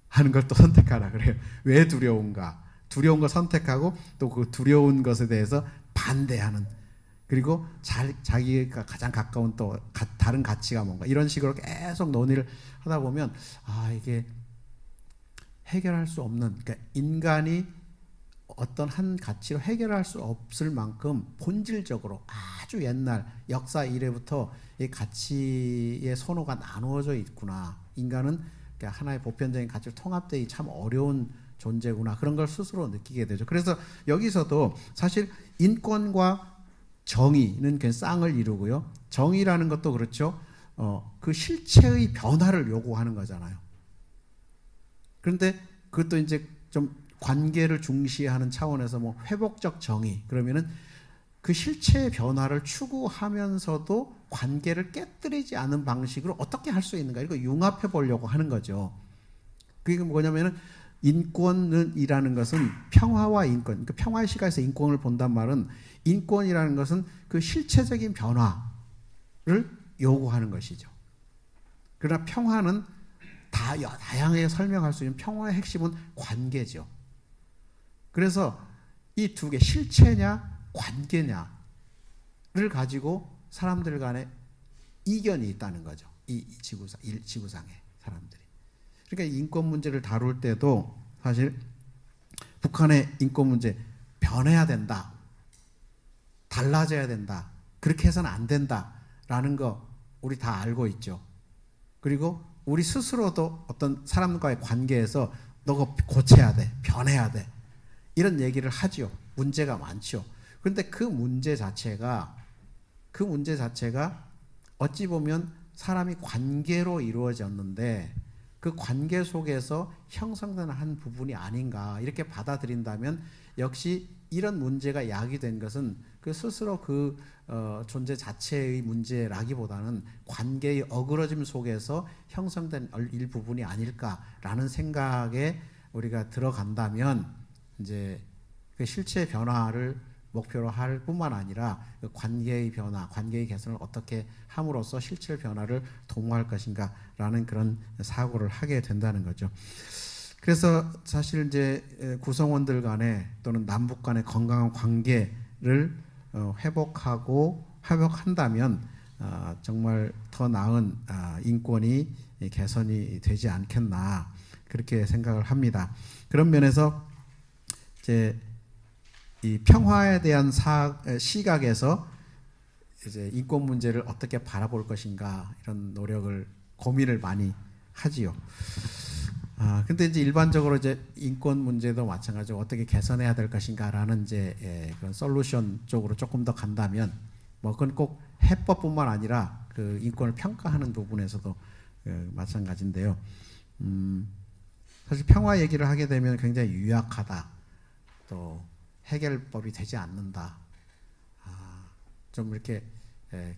하는 걸 또 선택하라 그래요. 왜 두려운가? 두려운 걸 선택하고 또 그 두려운 것에 대해서 반대하는 그리고 자기가 가장 가까운 또 다른 가치가 뭔가 이런 식으로 계속 논의를 하다 보면 이게 해결할 수 없는 그러니까 인간이 어떤 한 가치로 해결할 수 없을 만큼 본질적으로 아주 옛날 역사 이래부터 이 가치의 선호가 나누어져 있구나. 인간은 하나의 보편적인 가치로 통합되기 참 어려운 존재구나. 그런 걸 스스로 느끼게 되죠. 그래서 여기서도 사실 인권과 정의는 그냥 쌍을 이루고요. 정의라는 것도 그렇죠. 그 실체의 변화를 요구하는 거잖아요. 그런데 그것도 이제 좀 관계를 중시하는 차원에서 뭐 회복적 정의 그러면은 그 실체의 변화를 추구하면서도 관계를 깨뜨리지 않은 방식으로 어떻게 할 수 있는가 이거 융합해 보려고 하는 거죠. 그게 뭐냐면은 인권이라는 것은 평화와 인권, 그러니까 평화의 시각에서 인권을 본단 말은 인권이라는 것은 그 실체적인 변화를 요구하는 것이죠. 그러나 평화는 다양하게 설명할 수 있는 평화의 핵심은 관계죠. 그래서 이 두 개, 실체냐 관계냐를 가지고 사람들 간에 이견이 있다는 거죠. 이 지구상에 사람들이. 그러니까 인권 문제를 다룰 때도 사실 북한의 인권 문제 변해야 된다, 달라져야 된다, 그렇게 해서는 안 된다라는 거 우리 다 알고 있죠. 그리고 우리 스스로도 어떤 사람과의 관계에서 너가 고쳐야 돼, 변해야 돼, 이런 얘기를 하죠. 문제가 많죠. 그런데 그 문제 자체가 어찌 보면 사람이 관계로 이루어졌는데 그 관계 속에서 형성되는 한 부분이 아닌가 이렇게 받아들인다면 역시 이런 문제가 야기된 것은 그 스스로 그 존재 자체의 문제라기보다는 관계의 어그러짐 속에서 형성된 일부분이 아닐까라는 생각에 우리가 들어간다면 이제 그 실체 변화를 목표로 할 뿐만 아니라 그 관계의 변화, 관계의 개선을 어떻게 함으로써 실체 변화를 도모할 것인가라는 그런 사고를 하게 된다는 거죠. 그래서 사실 이제 구성원들 간에 또는 남북 간의 건강한 관계를 회복한다면 정말 더 나은 인권이 개선이 되지 않겠나 그렇게 생각을 합니다. 그런 면에서 이제 이 평화에 대한 시각에서 이제 인권 문제를 어떻게 바라볼 것인가 이런 고민을 많이 하지요. 근데 이제 일반적으로 이제 인권 문제도 마찬가지로 어떻게 개선해야 될 것인가라는 이제 그런 솔루션 쪽으로 조금 더 간다면 뭐 그건 꼭 해법뿐만 아니라 그 인권을 평가하는 부분에서도 마찬가지인데요. 사실 평화 얘기를 하게 되면 굉장히 유약하다, 또 해결법이 되지 않는다. 좀 이렇게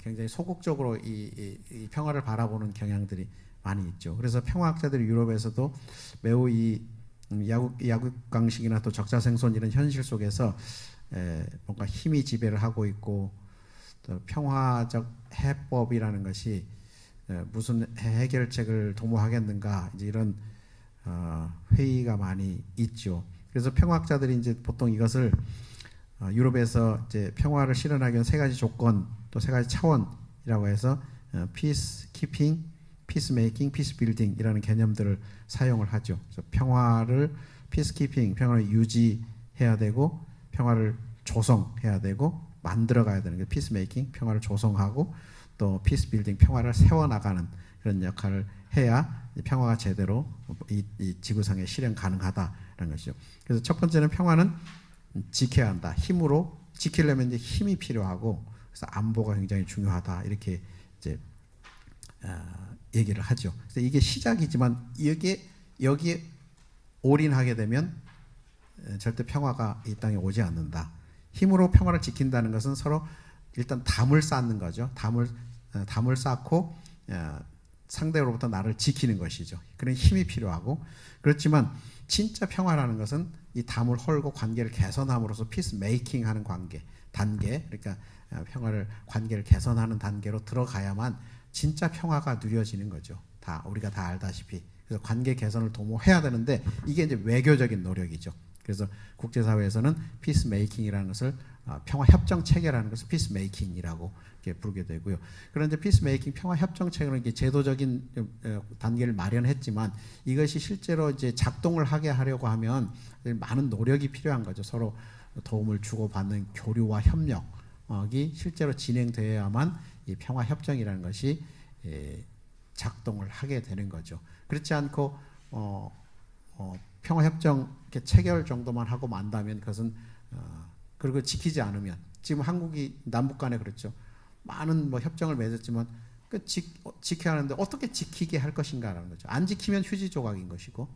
굉장히 소극적으로 이 평화를 바라보는 경향들이 많이 있죠. 그래서 평화학자들이 유럽에서도 매우 이 야국강식이나 또 적자생존 이런 현실 속에서 뭔가 힘이 지배를 하고 있고 또 평화적 해법이라는 것이 무슨 해결책을 도모하겠는가 이제 이런 회의가 많이 있죠. 그래서 평화학자들이 이제 보통 이것을 유럽에서 이제 평화를 실현하기 위한 세 가지 조건 또 세 가지 차원이라고 해서 peace keeping, peace making, peace building이라는 개념들을 사용을 하죠. 그래서 평화를 peace keeping, 평화를 유지해야 되고 평화를 조성해야 되고 만들어가야 되는 게 peace making, 평화를 조성하고 또 peace building, 평화를 세워나가는 그런 역할을 해야 평화가 제대로 이 지구상에 실현 가능하다라는 것이죠. 그래서 첫 번째는 평화는 지켜야 한다. 힘으로 지키려면 이제 힘이 필요하고 그래서 안보가 굉장히 중요하다 이렇게 이제 얘기를 하죠. 그래서 이게 시작이지만 여기에 올인하게 되면 절대 평화가 이 땅에 오지 않는다. 힘으로 평화를 지킨다는 것은 서로 일단 담을 쌓는 거죠. 담을 쌓고 상대로부터 나를 지키는 것이죠. 그런 힘이 필요하고 그렇지만 진짜 평화라는 것은 이 담을 헐고 관계를 개선함으로써 피스 메이킹 하는 단계 그러니까 관계를 개선하는 단계로 들어가야만 진짜 평화가 누려지는 거죠. 우리가 다 알다시피. 그래서 관계 개선을 도모해야 되는데 이게 이제 외교적인 노력이죠. 그래서 국제사회에서는 피스 메이킹이라는 것을 평화 협정 체계라는 것을 피스 메이킹이라고 이렇게 부르게 되고요. 그런데 피스 메이킹 평화 협정 체계는 이게 제도적인 단계를 마련했지만 이것이 실제로 이제 작동을 하게 하려고 하면 많은 노력이 필요한 거죠. 서로 도움을 주고받는 교류와 협력이 실제로 진행되어야만 이 평화 협정이라는 것이 작동을 하게 되는 거죠. 그렇지 않고 평화협정 체결 정도만 하고 만다면 그것은 그리고 지키지 않으면 지금 한국이 남북 간에 그렇죠. 많은 협정을 맺었지만 지켜야 하는데 어떻게 지키게 할 것인가라는 거죠. 안 지키면 휴지 조각인 것이고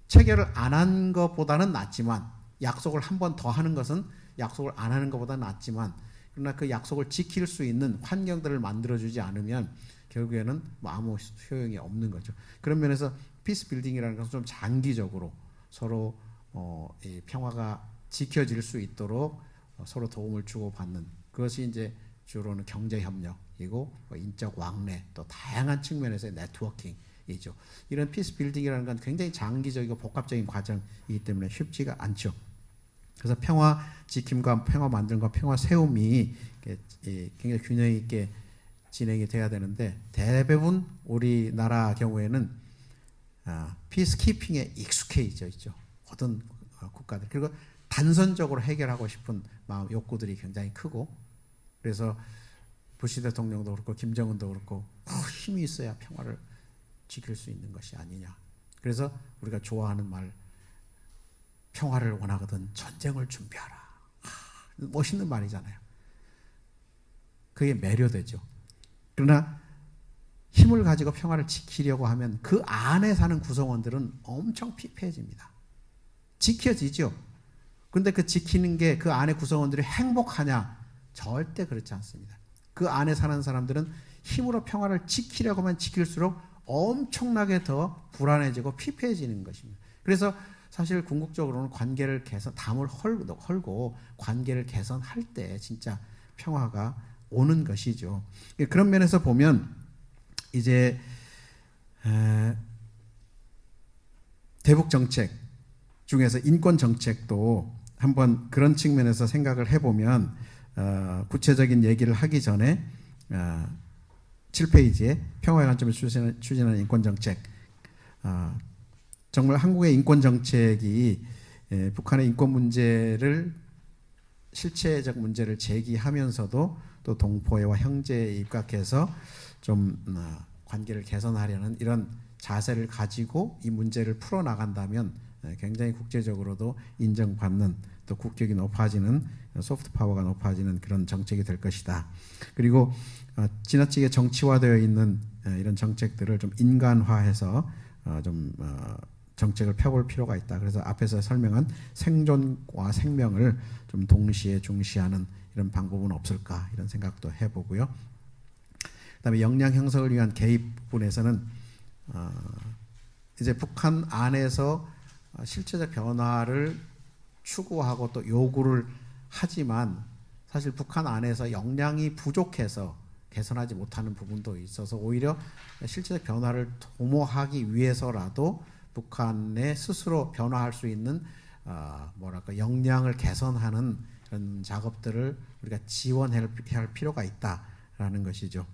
체결을 안 한 것보다는 낫지만 약속을 한 번 더 하는 것은 약속을 안 하는 것보다 낫지만 그러나 그 약속을 지킬 수 있는 환경들을 만들어주지 않으면 결국에는 아무 효용이 없는 거죠. 그런 면에서 피스 빌딩이라는 것은 좀 장기적으로 서로 이 평화가 지켜질 수 있도록 서로 도움을 주고받는, 그것이 이제 주로는 경제 협력이고 인적 왕래, 또 다양한 측면에서의 네트워킹이죠. 이런 피스 빌딩이라는 건 굉장히 장기적이고 복합적인 과정이기 때문에 쉽지가 않죠. 그래서 평화 지킴과 평화 만듦과 평화 세움이 굉장히 균형 있게 진행이 돼야 되는데, 대부분 우리나라 경우에는 피스키핑에 익숙해져 있죠. 모든 국가들. 그리고 단선적으로 해결하고 싶은 마음, 욕구들이 굉장히 크고, 그래서 부시 대통령도 그렇고 김정은도 그렇고 힘이 있어야 평화를 지킬 수 있는 것이 아니냐. 그래서 우리가 좋아하는 말, 평화를 원하거든 전쟁을 준비하라. 멋있는 말이잖아요. 그게 매료되죠. 그러나 힘을 가지고 평화를 지키려고 하면 그 안에 사는 구성원들은 엄청 피폐해집니다. 지켜지죠. 그런데 그 지키는 게 그 안에 구성원들이 행복하냐? 절대 그렇지 않습니다. 그 안에 사는 사람들은 힘으로 평화를 지키려고만 지킬수록 엄청나게 더 불안해지고 피폐해지는 것입니다. 그래서 사실 궁극적으로는 관계를 개선, 담을 헐고 관계를 개선할 때 진짜 평화가 오는 것이죠. 그런 면에서 보면 이제 대북 정책 중에서 인권 정책도 한번 그런 측면에서 생각을 해보면 구체적인 얘기를 하기 전에 7페이지에 평화의 관점을 추진하는 인권 정책, 정말 한국의 인권 정책이 북한의 인권 문제를, 실체적 문제를 제기하면서도 또 동포애와 형제에 입각해서 좀 관계를 개선하려는 이런 자세를 가지고 이 문제를 풀어나간다면 굉장히 국제적으로도 인정받는, 또 국격이 높아지는, 소프트 파워가 높아지는 그런 정책이 될 것이다. 그리고 지나치게 정치화되어 있는 이런 정책들을 좀 인간화해서 좀 정책을 펴볼 필요가 있다. 그래서 앞에서 설명한 생존과 생명을 좀 동시에 중시하는 이런 방법은 없을까, 이런 생각도 해보고요. 그다음에 역량 형성을 위한 개입 부분에서는 이제 북한 안에서 실체적 변화를 추구하고 또 요구를 하지만 사실 북한 안에서 역량이 부족해서 개선하지 못하는 부분도 있어서 오히려 실체적 변화를 도모하기 위해서라도 북한에 스스로 변화할 수 있는 역량을 개선하는 그런 작업들을 우리가 지원할 필요가 있다라는 것이죠.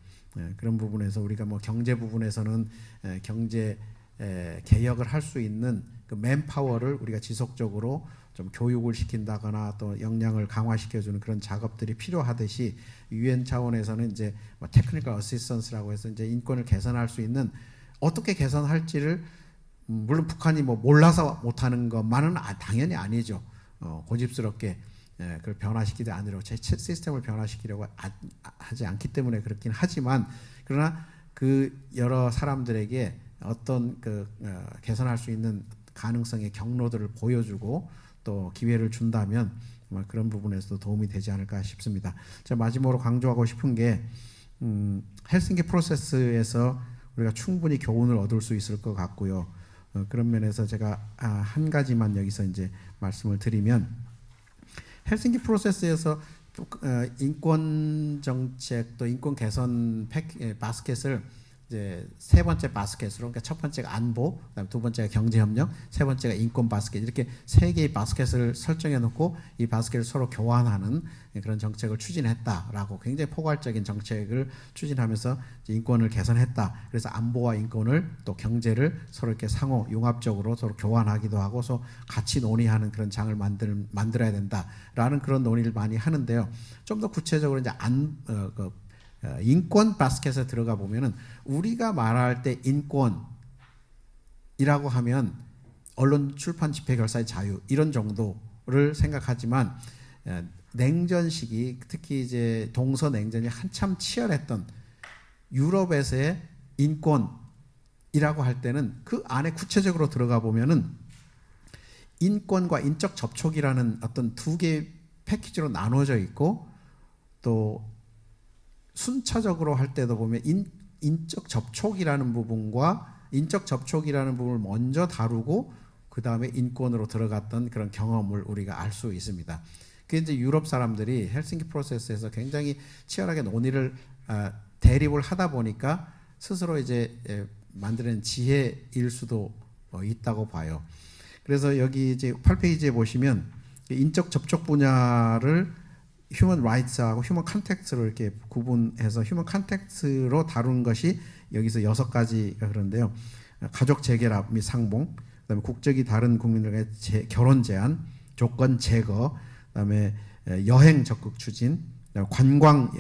그런 부분에서 우리가 뭐 경제 부분에서는 경제 개혁을 할 수 있는 그 맨파워를 우리가 지속적으로 좀 교육을 시킨다거나 또 역량을 강화시켜주는 그런 작업들이 필요하듯이, 유엔 차원에서는 이제 뭐 테크니컬 어시스턴스라고 해서 이제 인권을 개선할 수 있는, 어떻게 개선할지를 물론 북한이 뭐 몰라서 못하는 것만은 당연히 아니죠. 고집스럽게 그걸 변화시키지 않으려고, 제 시스템을 변화시키려고 하지 않기 때문에 그렇긴 하지만, 그러나 그 여러 사람들에게 어떤 개선할 수 있는 가능성의 경로들을 보여주고 또 기회를 준다면 그런 부분에서도 도움이 되지 않을까 싶습니다. 제가 마지막으로 강조하고 싶은 게 헬싱키 프로세스에서 우리가 충분히 교훈을 얻을 수 있을 것 같고요. 그런 면에서 제가 한 가지만 여기서 이제 말씀을 드리면, 헬싱키 프로세스에서 인권 정책 또 인권 개선 바스켓을 이제 세 번째 바스켓으로, 그러니까 첫 번째가 안보, 그다음에 두 번째가 경제협력, 세 번째가 인권 바스켓, 이렇게 세 개의 바스켓을 설정해 놓고 이 바스켓을 서로 교환하는 그런 정책을 추진했다라고, 굉장히 포괄적인 정책을 추진하면서 인권을 개선했다. 그래서 안보와 인권을 또 경제를 서로 이렇게 상호 융합적으로 서로 교환하기도 하고 서 같이 논의하는 그런 장을 만들어야 된다라는 그런 논의를 많이 하는데요. 좀 더 구체적으로 이제 인권 바스켓에 들어가 보면은, 우리가 말할 때 인권이라고 하면 언론, 출판, 집회, 결사의 자유 이런 정도를 생각하지만, 냉전 시기, 특히 이제 동서 냉전이 한참 치열했던 유럽에서의 인권이라고 할 때는 그 안에 구체적으로 들어가 보면은 인권과 인적 접촉이라는 어떤 두 개의 패키지로 나눠져 있고, 또 순차적으로 할 때도 보면 인적 접촉이라는 부분과 인적 접촉이라는 부분을 먼저 다루고 그 다음에 인권으로 들어갔던 그런 경험을 우리가 알 수 있습니다. 그게 이제 유럽 사람들이 헬싱키 프로세스에서 굉장히 치열하게 논의를 대립을 하다 보니까 스스로 이제 만드는 지혜일 수도 있다고 봐요. 그래서 여기 이제 8페이지에 보시면 인적 접촉 분야를 휴먼 라이트하고 휴먼 컨텍스트로 이렇게 구분해서 휴먼 컨텍스트로 다룬 것이 여기서 6가지가 그런데요. 가족 재결합 및 상봉, 그다음에 국적이 다른 국민들과의 결혼 제한, 조건 제거, 그다음에 여행 적극 추진, 그다음에 관광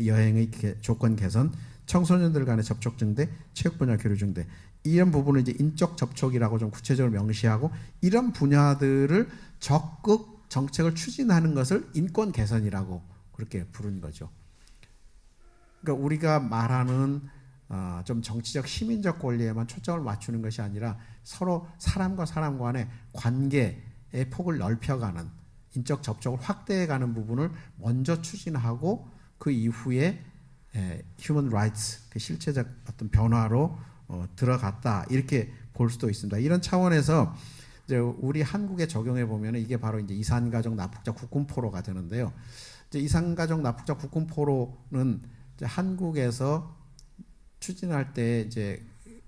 여행의 조건 개선, 청소년들 간의 접촉 증대, 체육 분야 교류 증대, 이런 부분을 이제 인적 접촉이라고 좀 구체적으로 명시하고 이런 분야들을 적극 정책을 추진하는 것을 인권 개선이라고 그렇게 부른 거죠. 그러니까 우리가 말하는 좀 정치적 시민적 권리에만 초점을 맞추는 것이 아니라 서로 사람과 사람 간의 관계의 폭을 넓혀가는 인적 접촉을 확대해가는 부분을 먼저 추진하고 그 이후에 휴먼 라이츠 그 실체적 어떤 변화로 들어갔다 이렇게 볼 수도 있습니다. 이런 차원에서 이제 우리 한국에 적용해 보면 이게 바로 이제 이산가족 납북자 국군포로가 되는데요. 이제 이산가족 납북자 국군포로는 이제 한국에서 추진할 때 이제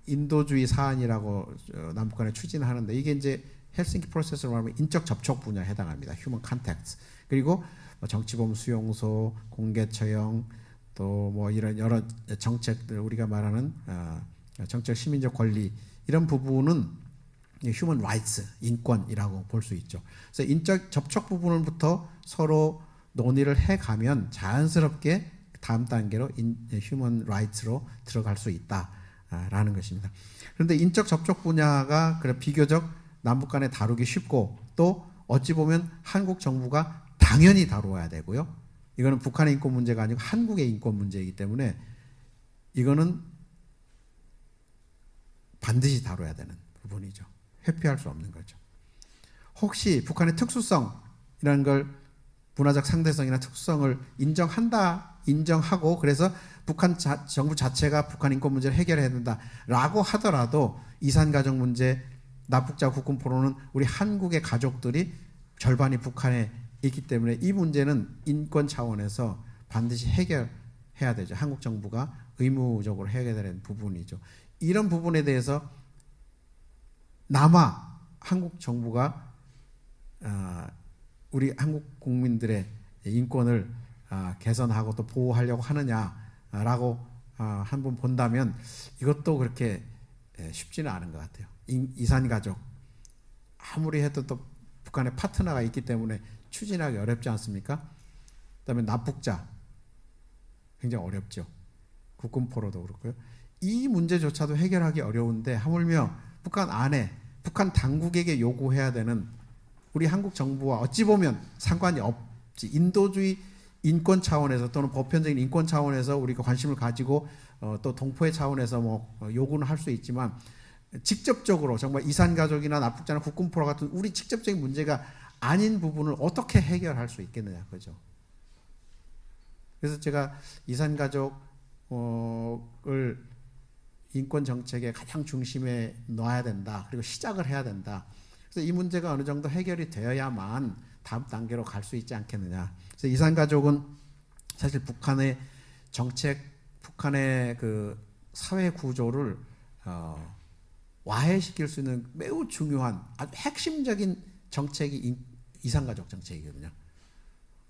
인도주의 사안이라고 남북간에 추진하는데 이게 이제 헬싱키 프로세스로 말하면 인적 접촉 분야에 해당합니다. 휴먼 컨택트. 그리고 정치범 수용소, 공개 처형, 또 뭐 이런 여러 정책들 우리가 말하는 정책 시민적 권리 이런 부분은 휴먼 라이츠, 인권이라고 볼 수 있죠. 그래서 인적 접촉 부분부터 서로 논의를 해가면 자연스럽게 다음 단계로 휴먼 라이츠로 들어갈 수 있다라는 것입니다. 그런데 인적 접촉 분야가 그래 비교적 남북 간에 다루기 쉽고 또 어찌 보면 한국 정부가 당연히 다루어야 되고요. 이거는 북한의 인권 문제가 아니고 한국의 인권 문제이기 때문에 이거는 반드시 다뤄야 되는 부분이죠. 회피할 수 없는 거죠. 혹시 북한의 특수성이라는 걸 문화적 상대성이나 특수성을 인정하고 그래서 북한 정부 자체가 북한 인권 문제를 해결해야 된다라고 하더라도 이산가족 문제, 납북자 국군포로는 우리 한국의 가족들이 절반이 북한에 있기 때문에 이 문제는 인권 차원에서 반드시 해결해야 되죠. 한국 정부가 의무적으로 해결해야 되는 부분이죠. 이런 부분에 대해서 남아 한국 정부가 우리 한국 국민들의 인권을 개선하고 또 보호하려고 하느냐라고 한번 본다면 이것도 그렇게 쉽지는 않은 것 같아요. 이산가족 아무리 해도 또 북한의 파트너가 있기 때문에 추진하기 어렵지 않습니까? 그다음에 납북자 굉장히 어렵죠. 국군포로도 그렇고요. 이 문제조차도 해결하기 어려운데 하물며 북한 안에 북한 당국에게 요구해야 되는 우리 한국 정부와 어찌 보면 상관이 없지. 인도주의 인권 차원에서 또는 보편적인 인권 차원에서 우리가 관심을 가지고 또 동포의 차원에서 뭐 요구는 할 수 있지만 직접적으로 정말 이산가족이나 납북자나 국군포로 같은 우리 직접적인 문제가 아닌 부분을 어떻게 해결할 수 있겠느냐 그죠. 그래서 제가 이산가족을 인권 정책의 가장 중심에 놔야 된다. 그리고 시작을 해야 된다. 그래서 이 문제가 어느 정도 해결이 되어야만 다음 단계로 갈 수 있지 않겠느냐. 그래서 이산가족은 사실 북한의 정책, 북한의 그 사회 구조를 와해시킬 수 있는 매우 중요한 아주 핵심적인 정책이 이산가족 정책이거든요.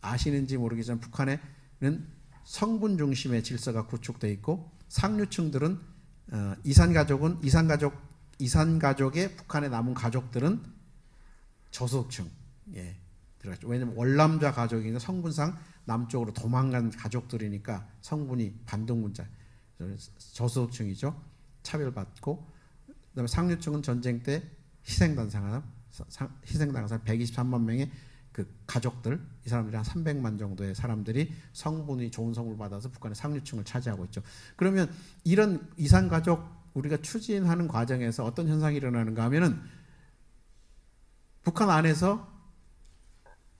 아시는지 모르겠지만 북한에는 성분 중심의 질서가 구축되어 있고 상류층들은 이산가족의 북한에 남은 가족들은 저소득층 들어갔죠. 왜냐하면 월남자 가족이니까 성분상 남쪽으로 도망간 가족들이니까 성분이 반동분자 저소득층이죠. 차별받고 그다음에 상류층은 전쟁 때 희생당한 사람 123만 명의 그 가족들 이 사람들이 한 300만 정도의 사람들이 성분이 좋은 성분을 받아서 북한의 상류층을 차지하고 있죠. 그러면 이런 이산가족 우리가 추진하는 과정에서 어떤 현상이 일어나는가 하면은 북한 안에서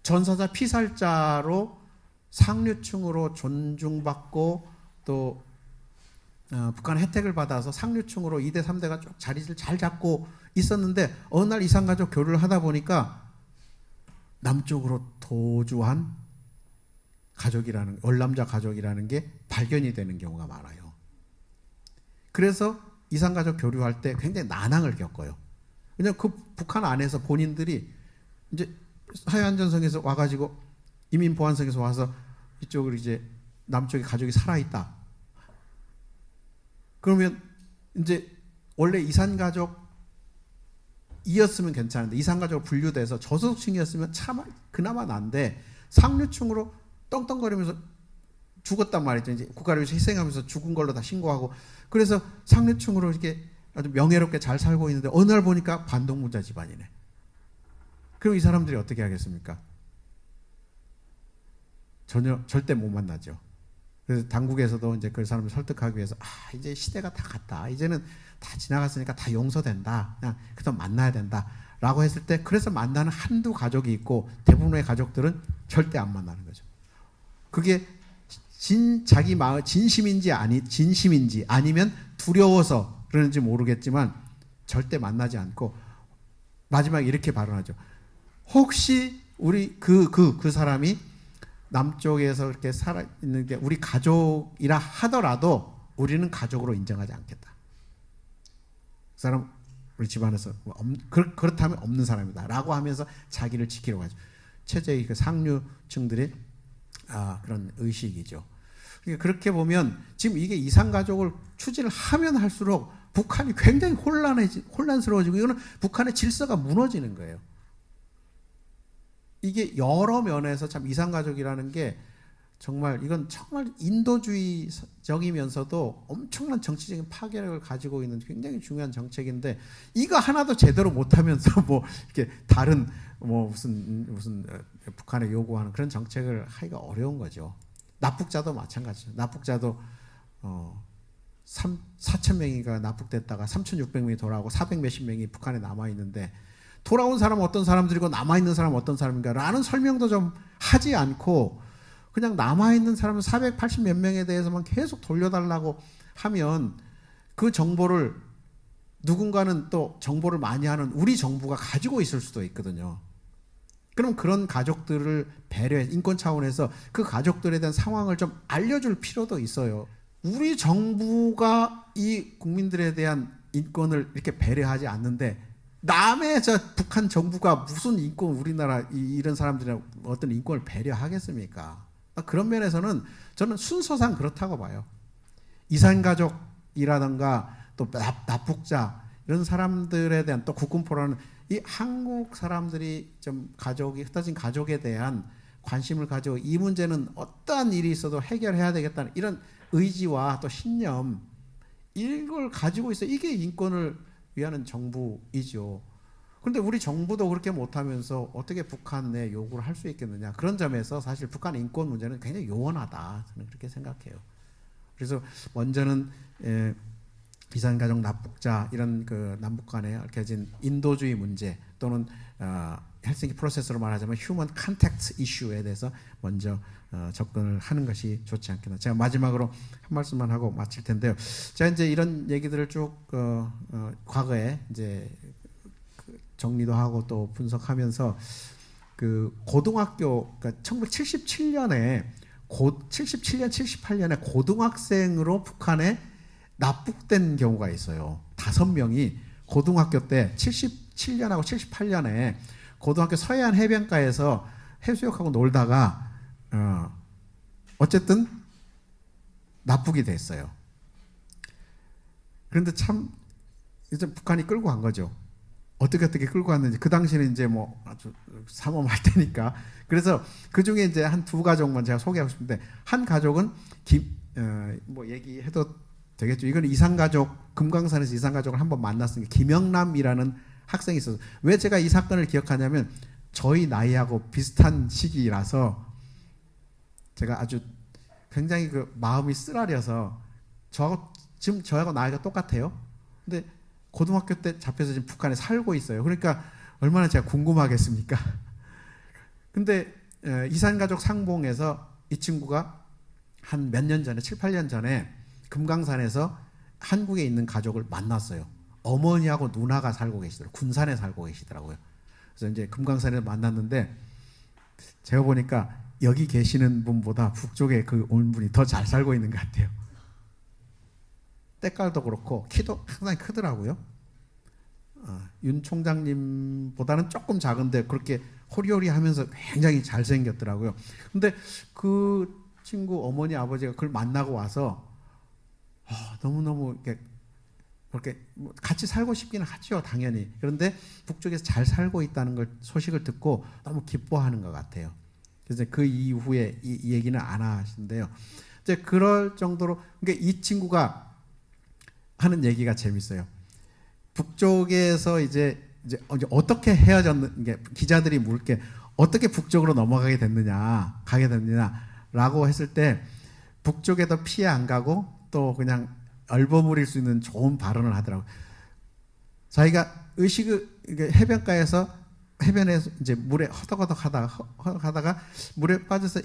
전사자 피살자로 상류층으로 존중받고 또 북한 혜택을 받아서 상류층으로 2대 3대가 쭉 자리를 잘 잡고 있었는데 어느 날 이산가족 교류를 하다 보니까 남쪽으로 도주한 가족이라는 월남자 가족이라는 게 발견이 되는 경우가 많아요. 그래서 이산가족 교류할 때 굉장히 난항을 겪어요. 왜냐하면 그 북한 안에서 본인들이 이제 하얀전성에서 와가지고 이민보안성에서 와서 이쪽으로 이제 남쪽에 가족이 살아있다. 그러면 이제 원래 이산가족이었으면 괜찮은데 이산가족으로 분류돼서 저소득층이었으면 참 그나마 난데 상류층으로 떵떵거리면서 죽었단 말이죠. 이제 국가를 위해서 희생하면서 죽은 걸로 다 신고하고 그래서 상류층으로 이렇게 아주 명예롭게 잘 살고 있는데 어느 날 보니까 반동문자 집안이네. 그럼 이 사람들이 어떻게 하겠습니까? 절대 못 만나죠. 그래서 당국에서도 이제 그 사람을 설득하기 위해서 이제 시대가 다 갔다. 이제는 다 지나갔으니까 다 용서된다. 그냥 그동안 만나야 된다. 라고 했을 때 그래서 만나는 한두 가족이 있고 대부분의 가족들은 절대 안 만나는 거죠. 그게 자기 마음 진심인지 아니면 두려워서 그러는지 모르겠지만 절대 만나지 않고 마지막에 이렇게 발언하죠. 혹시 우리 그 사람이 남쪽에서 이렇게 살아 있는 게 우리 가족이라 하더라도 우리는 가족으로 인정하지 않겠다. 그 사람 우리 집안에서 그렇다면 없는 사람이다라고 하면서 자기를 지키려고 하죠. 최저의 그 상류층들의 그런 의식이죠. 그러니까 그렇게 보면 지금 이게 이산가족을 추진을 하면 할수록 북한이 굉장히 혼란스러워지고 이거는 북한의 질서가 무너지는 거예요. 이게 여러 면에서 참 이산가족이라는 게 이건 정말 인도주의적이면서도 엄청난 정치적인 파괴력을 가지고 있는 굉장히 중요한 정책인데 이거 하나도 제대로 못하면서 이렇게 다른 무슨 북한에 요구하는 그런 정책을 하기가 어려운 거죠. 납북자도 마찬가지죠. 납북자도 4,000명이가 납북됐다가 3,600명이 돌아오고 400 몇십 명이 북한에 남아 있는데 돌아온 사람은 어떤 사람들이고 남아있는 사람은 어떤 사람인가 라는 설명도 좀 하지 않고 그냥 남아있는 사람은 480 몇 명에 대해서만 계속 돌려달라고 하면 그 정보를 누군가는 또 정보를 많이 하는 우리 정부가 가지고 있을 수도 있거든요. 그럼 그런 가족들을 배려해 인권 차원에서 그 가족들에 대한 상황을 좀 알려줄 필요도 있어요. 우리 정부가 이 국민들에 대한 인권을 이렇게 배려하지 않는데 남의 북한 정부가 무슨 인권 우리나라 이런 사람들이랑 어떤 인권을 배려하겠습니까? 그런 면에서는 저는 순서상 그렇다고 봐요. 이산가족이라든가 또 납북자 이런 사람들에 대한 또 국군포라는 이 한국 사람들이 좀 흩어진 가족에 대한 관심을 가지고 이 문제는 어떠한 일이 있어도 해결해야 되겠다는 이런 의지와 또 신념 이걸 가지고 있어 이게 인권을 위하는 정부이죠. 그런데 우리 정부도 그렇게 못하면서 어떻게 북한에 요구를 할 수 있겠느냐. 그런 점에서 사실 북한 인권 문제는 굉장히 요원하다. 저는 그렇게 생각해요. 그래서 먼저는 이산가족 납북자 이런 그 남북 간에 얽혀진 인도주의 문제 또는 헬싱키 프로세스로 말하자면 휴먼 컨택트 이슈에 대해서 먼저 접근을 하는 것이 좋지 않겠나. 제가 마지막으로 한 말씀만 하고 마칠 텐데요. 제가 이제 이런 얘기들을 쭉 과거에 이제 정리도 하고 또 분석하면서 그 고등학교 그러니까 1977년에 77년 78년에 고등학생으로 북한에 납북된 경우가 있어요. 5명이 고등학교 때 77년하고 78년에 고등학교 서해안 해변가에서 해수욕하고 놀다가 어쨌든 납북이 됐어요. 그런데 참 이제 북한이 끌고 간 거죠. 어떻게 끌고 왔는지 그 당시에는 이제 아주 삼엄할 테니까 그래서 그 중에 이제 한 2가족만 제가 소개하고 싶은데 한 가족은 얘기해도 되겠죠. 이건 이산가족 금강산에서 이산가족을 한번 만났으니까 김영남이라는 학생이 있어서 왜 제가 이 사건을 기억하냐면 저희 나이하고 비슷한 시기라서 제가 아주 굉장히 그 마음이 쓰라려서 지금 저하고 나이가 똑같아요. 근데 고등학교 때 잡혀서 지금 북한에 살고 있어요. 그러니까 얼마나 제가 궁금하겠습니까? 근데 이산가족 상봉에서 이 친구가 한 몇 년 전에 7, 8년 전에 금강산에서 한국에 있는 가족을 만났어요. 어머니하고 누나가 살고 계시더라고요. 군산에 살고 계시더라고요. 그래서 이제 금강산에서 만났는데 제가 보니까 여기 계시는 분보다 북쪽에 그 온 분이 더 잘 살고 있는 것 같아요. 때깔도 그렇고 키도 상당히 크더라고요. 윤 총장님보다는 조금 작은데 그렇게 호리호리하면서 굉장히 잘생겼더라고요. 근데 그 친구 어머니 아버지가 그걸 만나고 와서 너무너무 그렇게 같이 살고 싶기는 하죠, 당연히. 그런데 북쪽에서 잘 살고 있다는 걸 소식을 듣고 너무 기뻐하는 것 같아요. 그래서 그 이후에 이 얘기는 안 하시는데요. 이제 그럴 정도로 그러니까 이 친구가 하는 얘기가 재밌어요. 북쪽에서 이제 어떻게 헤어졌는 게 기자들이 물게 어떻게 북쪽으로 가게 됐느냐라고 했을 때 북쪽에도 피해 안 가고 또 그냥 얼버무릴 수 있는 좋은 발언을 하더라고요. 자기가 해변가에서 해변에서 이제 물에 허덕허덕 하다가 물에 빠져서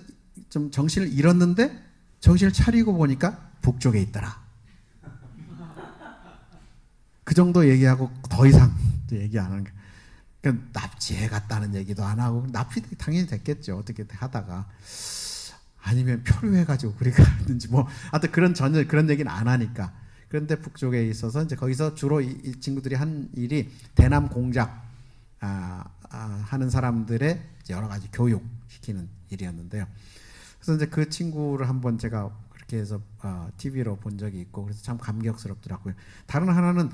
좀 정신을 잃었는데 정신을 차리고 보니까 북쪽에 있더라. 그 정도 얘기하고 더 이상 얘기 안 하는 거예요. 그러니까 납치해 갔다는 얘기도 안 하고 납치 당연히 됐겠죠. 어떻게 하다가 아니면 표류해가지고 그리 갔는지 하여튼 전혀 그런 얘기는 안 하니까. 그런데 북쪽에 있어서 이제 거기서 주로 이 친구들이 한 일이 대남 공작 하는 사람들의 여러 가지 교육시키는 일이었는데요. 그래서 이제 그 친구를 한번 제가 그렇게 해서 TV로 본 적이 있고 그래서 참 감격스럽더라고요. 다른 하나는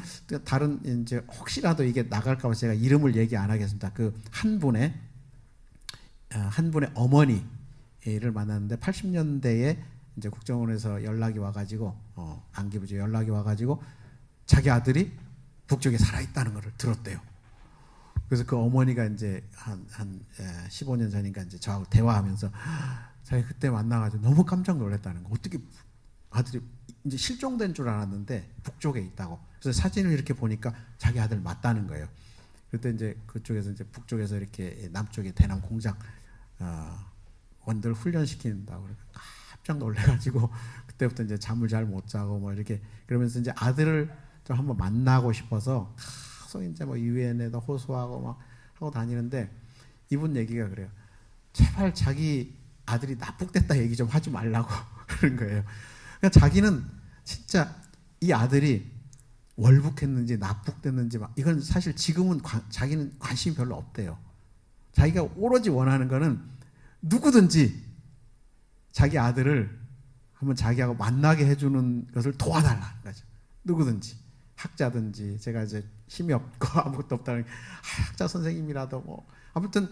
이제 혹시라도 이게 나갈까 봐 제가 이름을 얘기 안 하겠습니다. 그 한 분의 어머니를 만났는데 80년대에 이제 국정원에서 연락이 와가지고 안기부지 연락이 와가지고 자기 아들이 북쪽에 살아있다는 것을 들었대요. 그래서 그 어머니가 이제 한 15년 전인가 이제 저하고 대화하면서 자기 그때 만나가지고 너무 깜짝 놀랐다는 거. 어떻게 아들이 이제 실종된 줄 알았는데 북쪽에 있다고. 그래서 사진을 이렇게 보니까 자기 아들 맞다는 거예요. 그때 이제 그쪽에서 이제 북쪽에서 이렇게 남쪽에 대남 공작 원들 훈련시킨다고 깜짝 놀래가지고 그때부터 이제 잠을 잘 못 자고 이렇게 그러면서 이제 아들을 좀 한번 만나고 싶어서 계속 이제 유엔에도 호소하고 하고 다니는데 이분 얘기가 그래요. 제발 자기 아들이 납북됐다 얘기 좀 하지 말라고 그런 거예요. 그러니까 자기는 진짜 이 아들이 월북했는지 납북됐는지 이건 사실 지금은 자기는 관심이 별로 없대요. 자기가 오로지 원하는 거는 누구든지 자기 아들을 한번 자기하고 만나게 해주는 것을 도와달라는 거죠. 누구든지 학자든지 제가 이제 힘이 없고 아무것도 없다는 학자 선생님이라도 아무튼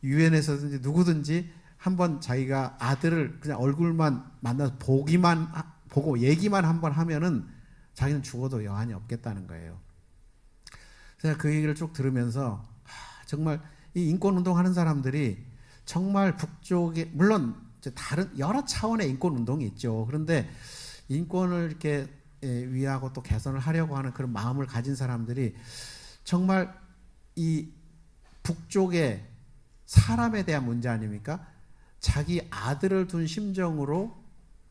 유엔에서든지 누구든지 한번 자기가 아들을 그냥 얼굴만 만나서 보고 얘기만 한번 하면은 자기는 죽어도 여한이 없겠다는 거예요. 제가 그 얘기를 쭉 들으면서 정말 이 인권운동 하는 사람들이 정말 북쪽에 물론 다른 여러 차원의 인권운동이 있죠. 그런데 인권을 이렇게 위하고 또 개선을 하려고 하는 그런 마음을 가진 사람들이 정말 이 북쪽의 사람에 대한 문제 아닙니까? 자기 아들을 둔 심정으로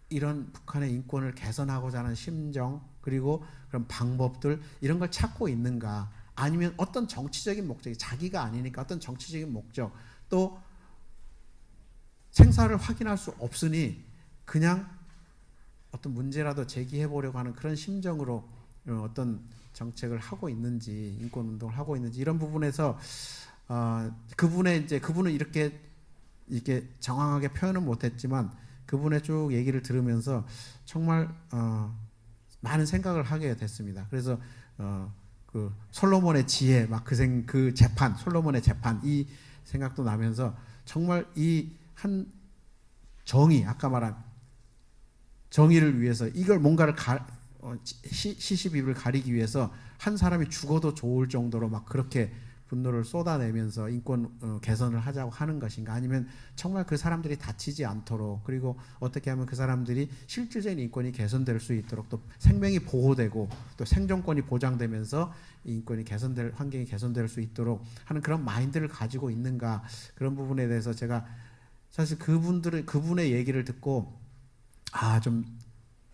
이런 북한의 인권을 개선하고자 하는 심정 그리고 그런 방법들 이런 걸 찾고 있는가 아니면 어떤 정치적인 목적이 자기가 아니니까 어떤 정치적인 목적 또 생사를 확인할 수 없으니 그냥 어떤 문제라도 제기해 보려고 하는 그런 심정으로 어떤 정책을 하고 있는지 인권운동을 하고 있는지 이런 부분에서 그분은 이렇게 정확하게 표현은 못했지만 그분의 쭉 얘기를 들으면서 정말 많은 생각을 하게 됐습니다. 그래서 그 솔로몬의 지혜 그 재판 솔로몬의 재판 이 생각도 나면서 정말 이 한 정의 아까 말한 정의를 위해서 이걸 뭔가를 시시비비를 가리기 위해서 한 사람이 죽어도 좋을 정도로 그렇게 분노를 쏟아내면서 인권 개선을 하자고 하는 것인가 아니면 정말 그 사람들이 다치지 않도록 그리고 어떻게 하면 그 사람들이 실질적인 인권이 개선될 수 있도록 또 생명이 보호되고 또 생존권이 보장되면서 인권이 개선될 환경이 개선될 수 있도록 하는 그런 마인드를 가지고 있는가 그런 부분에 대해서 제가 사실 그분의 얘기를 듣고 좀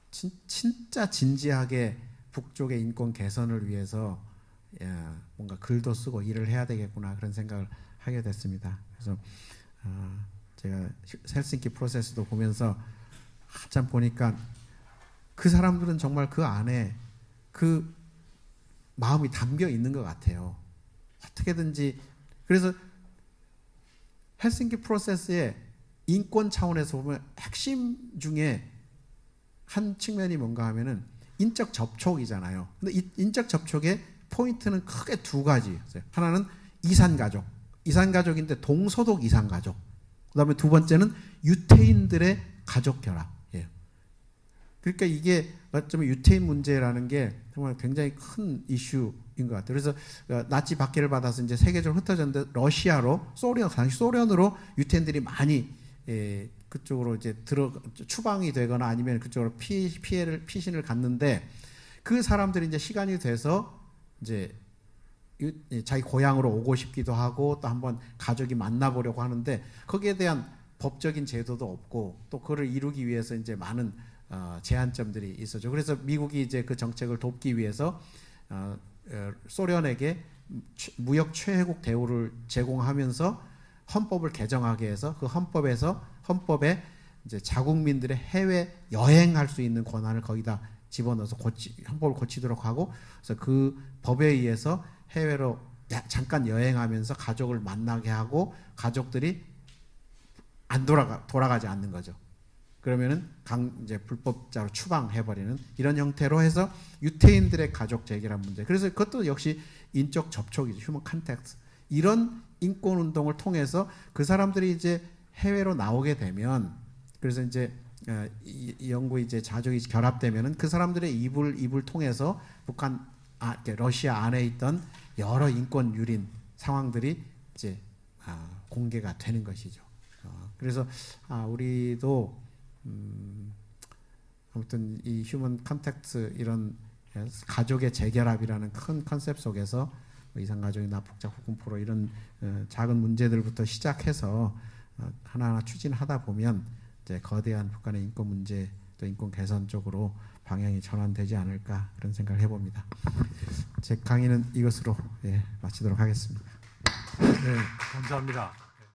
진짜 진지하게 북쪽의 인권 개선을 위해서 뭔가 글도 쓰고 일을 해야 되겠구나 그런 생각을 하게 됐습니다. 그래서 제가 헬싱키 프로세스도 보면서 한참 보니까 그 사람들은 정말 그 안에 그 마음이 담겨 있는 것 같아요. 어떻게든지. 그래서 헬싱키 프로세스의 인권 차원에서 보면 핵심 중에 한 측면이 뭔가 하면은 인적 접촉이잖아요. 근데 이 인적 접촉의 포인트는 크게 두 가지 있어요. 하나는 이산가족. 이산가족인데 동소독 이산가족. 그 다음에 두 번째는 유태인들의 가족 결합이에요. 그러니까 이게 어쩌면 유태인 문제라는 게 정말 굉장히 큰 이슈인 것 같아요. 그래서 나치 박해를 받아서 이제 세계적으로 흩어졌는데 러시아로 당시 소련으로 유태인들이 많이 그쪽으로 이제 추방이 되거나 아니면 그쪽으로 피신을 갔는데 그 사람들이 이제 시간이 돼서 이제 자기 고향으로 오고 싶기도 하고 또 한번 가족이 만나보려고 하는데 거기에 대한 법적인 제도도 없고 또 그걸 이루기 위해서 이제 많은 제한점들이 있었죠. 그래서 미국이 이제 그 정책을 돕기 위해서 소련에게 무역 최혜국 대우를 제공하면서 헌법을 개정하게 해서 그 헌법에 이제 자국민들의 해외 여행할 수 있는 권한을 거기다 집어넣어서 헌법을 고치도록 하고 그래서 그 법에 의해서 해외로 잠깐 여행하면서 가족을 만나게 하고 가족들이 안 돌아가지 않는 거죠. 그러면은 이제 불법자로 추방해버리는 이런 형태로 해서 유태인들의 가족 재결합 문제. 그래서 그것도 역시 인적 접촉이죠. 휴먼 컨택트. 이런 인권 운동을 통해서 그 사람들이 이제 해외로 나오게 되면 그래서 이제 이 영구 이제 가족이 결합되면은 그 사람들의 입을 통해서 러시아 안에 있던 여러 인권 유린 상황들이 이제 공개가 되는 것이죠. 그래서 우리도 아무튼 이 휴먼 컨택트 이런 가족의 재결합이라는 큰 컨셉 속에서 이산가족이나 복작후군포로 이런 작은 문제들부터 시작해서 하나하나 추진하다 보면 이제 거대한 북한의 인권 문제 또 인권 개선 쪽으로 방향이 전환되지 않을까 그런 생각을 해봅니다. 제 강의는 이것으로 마치도록 하겠습니다. 네, 감사합니다.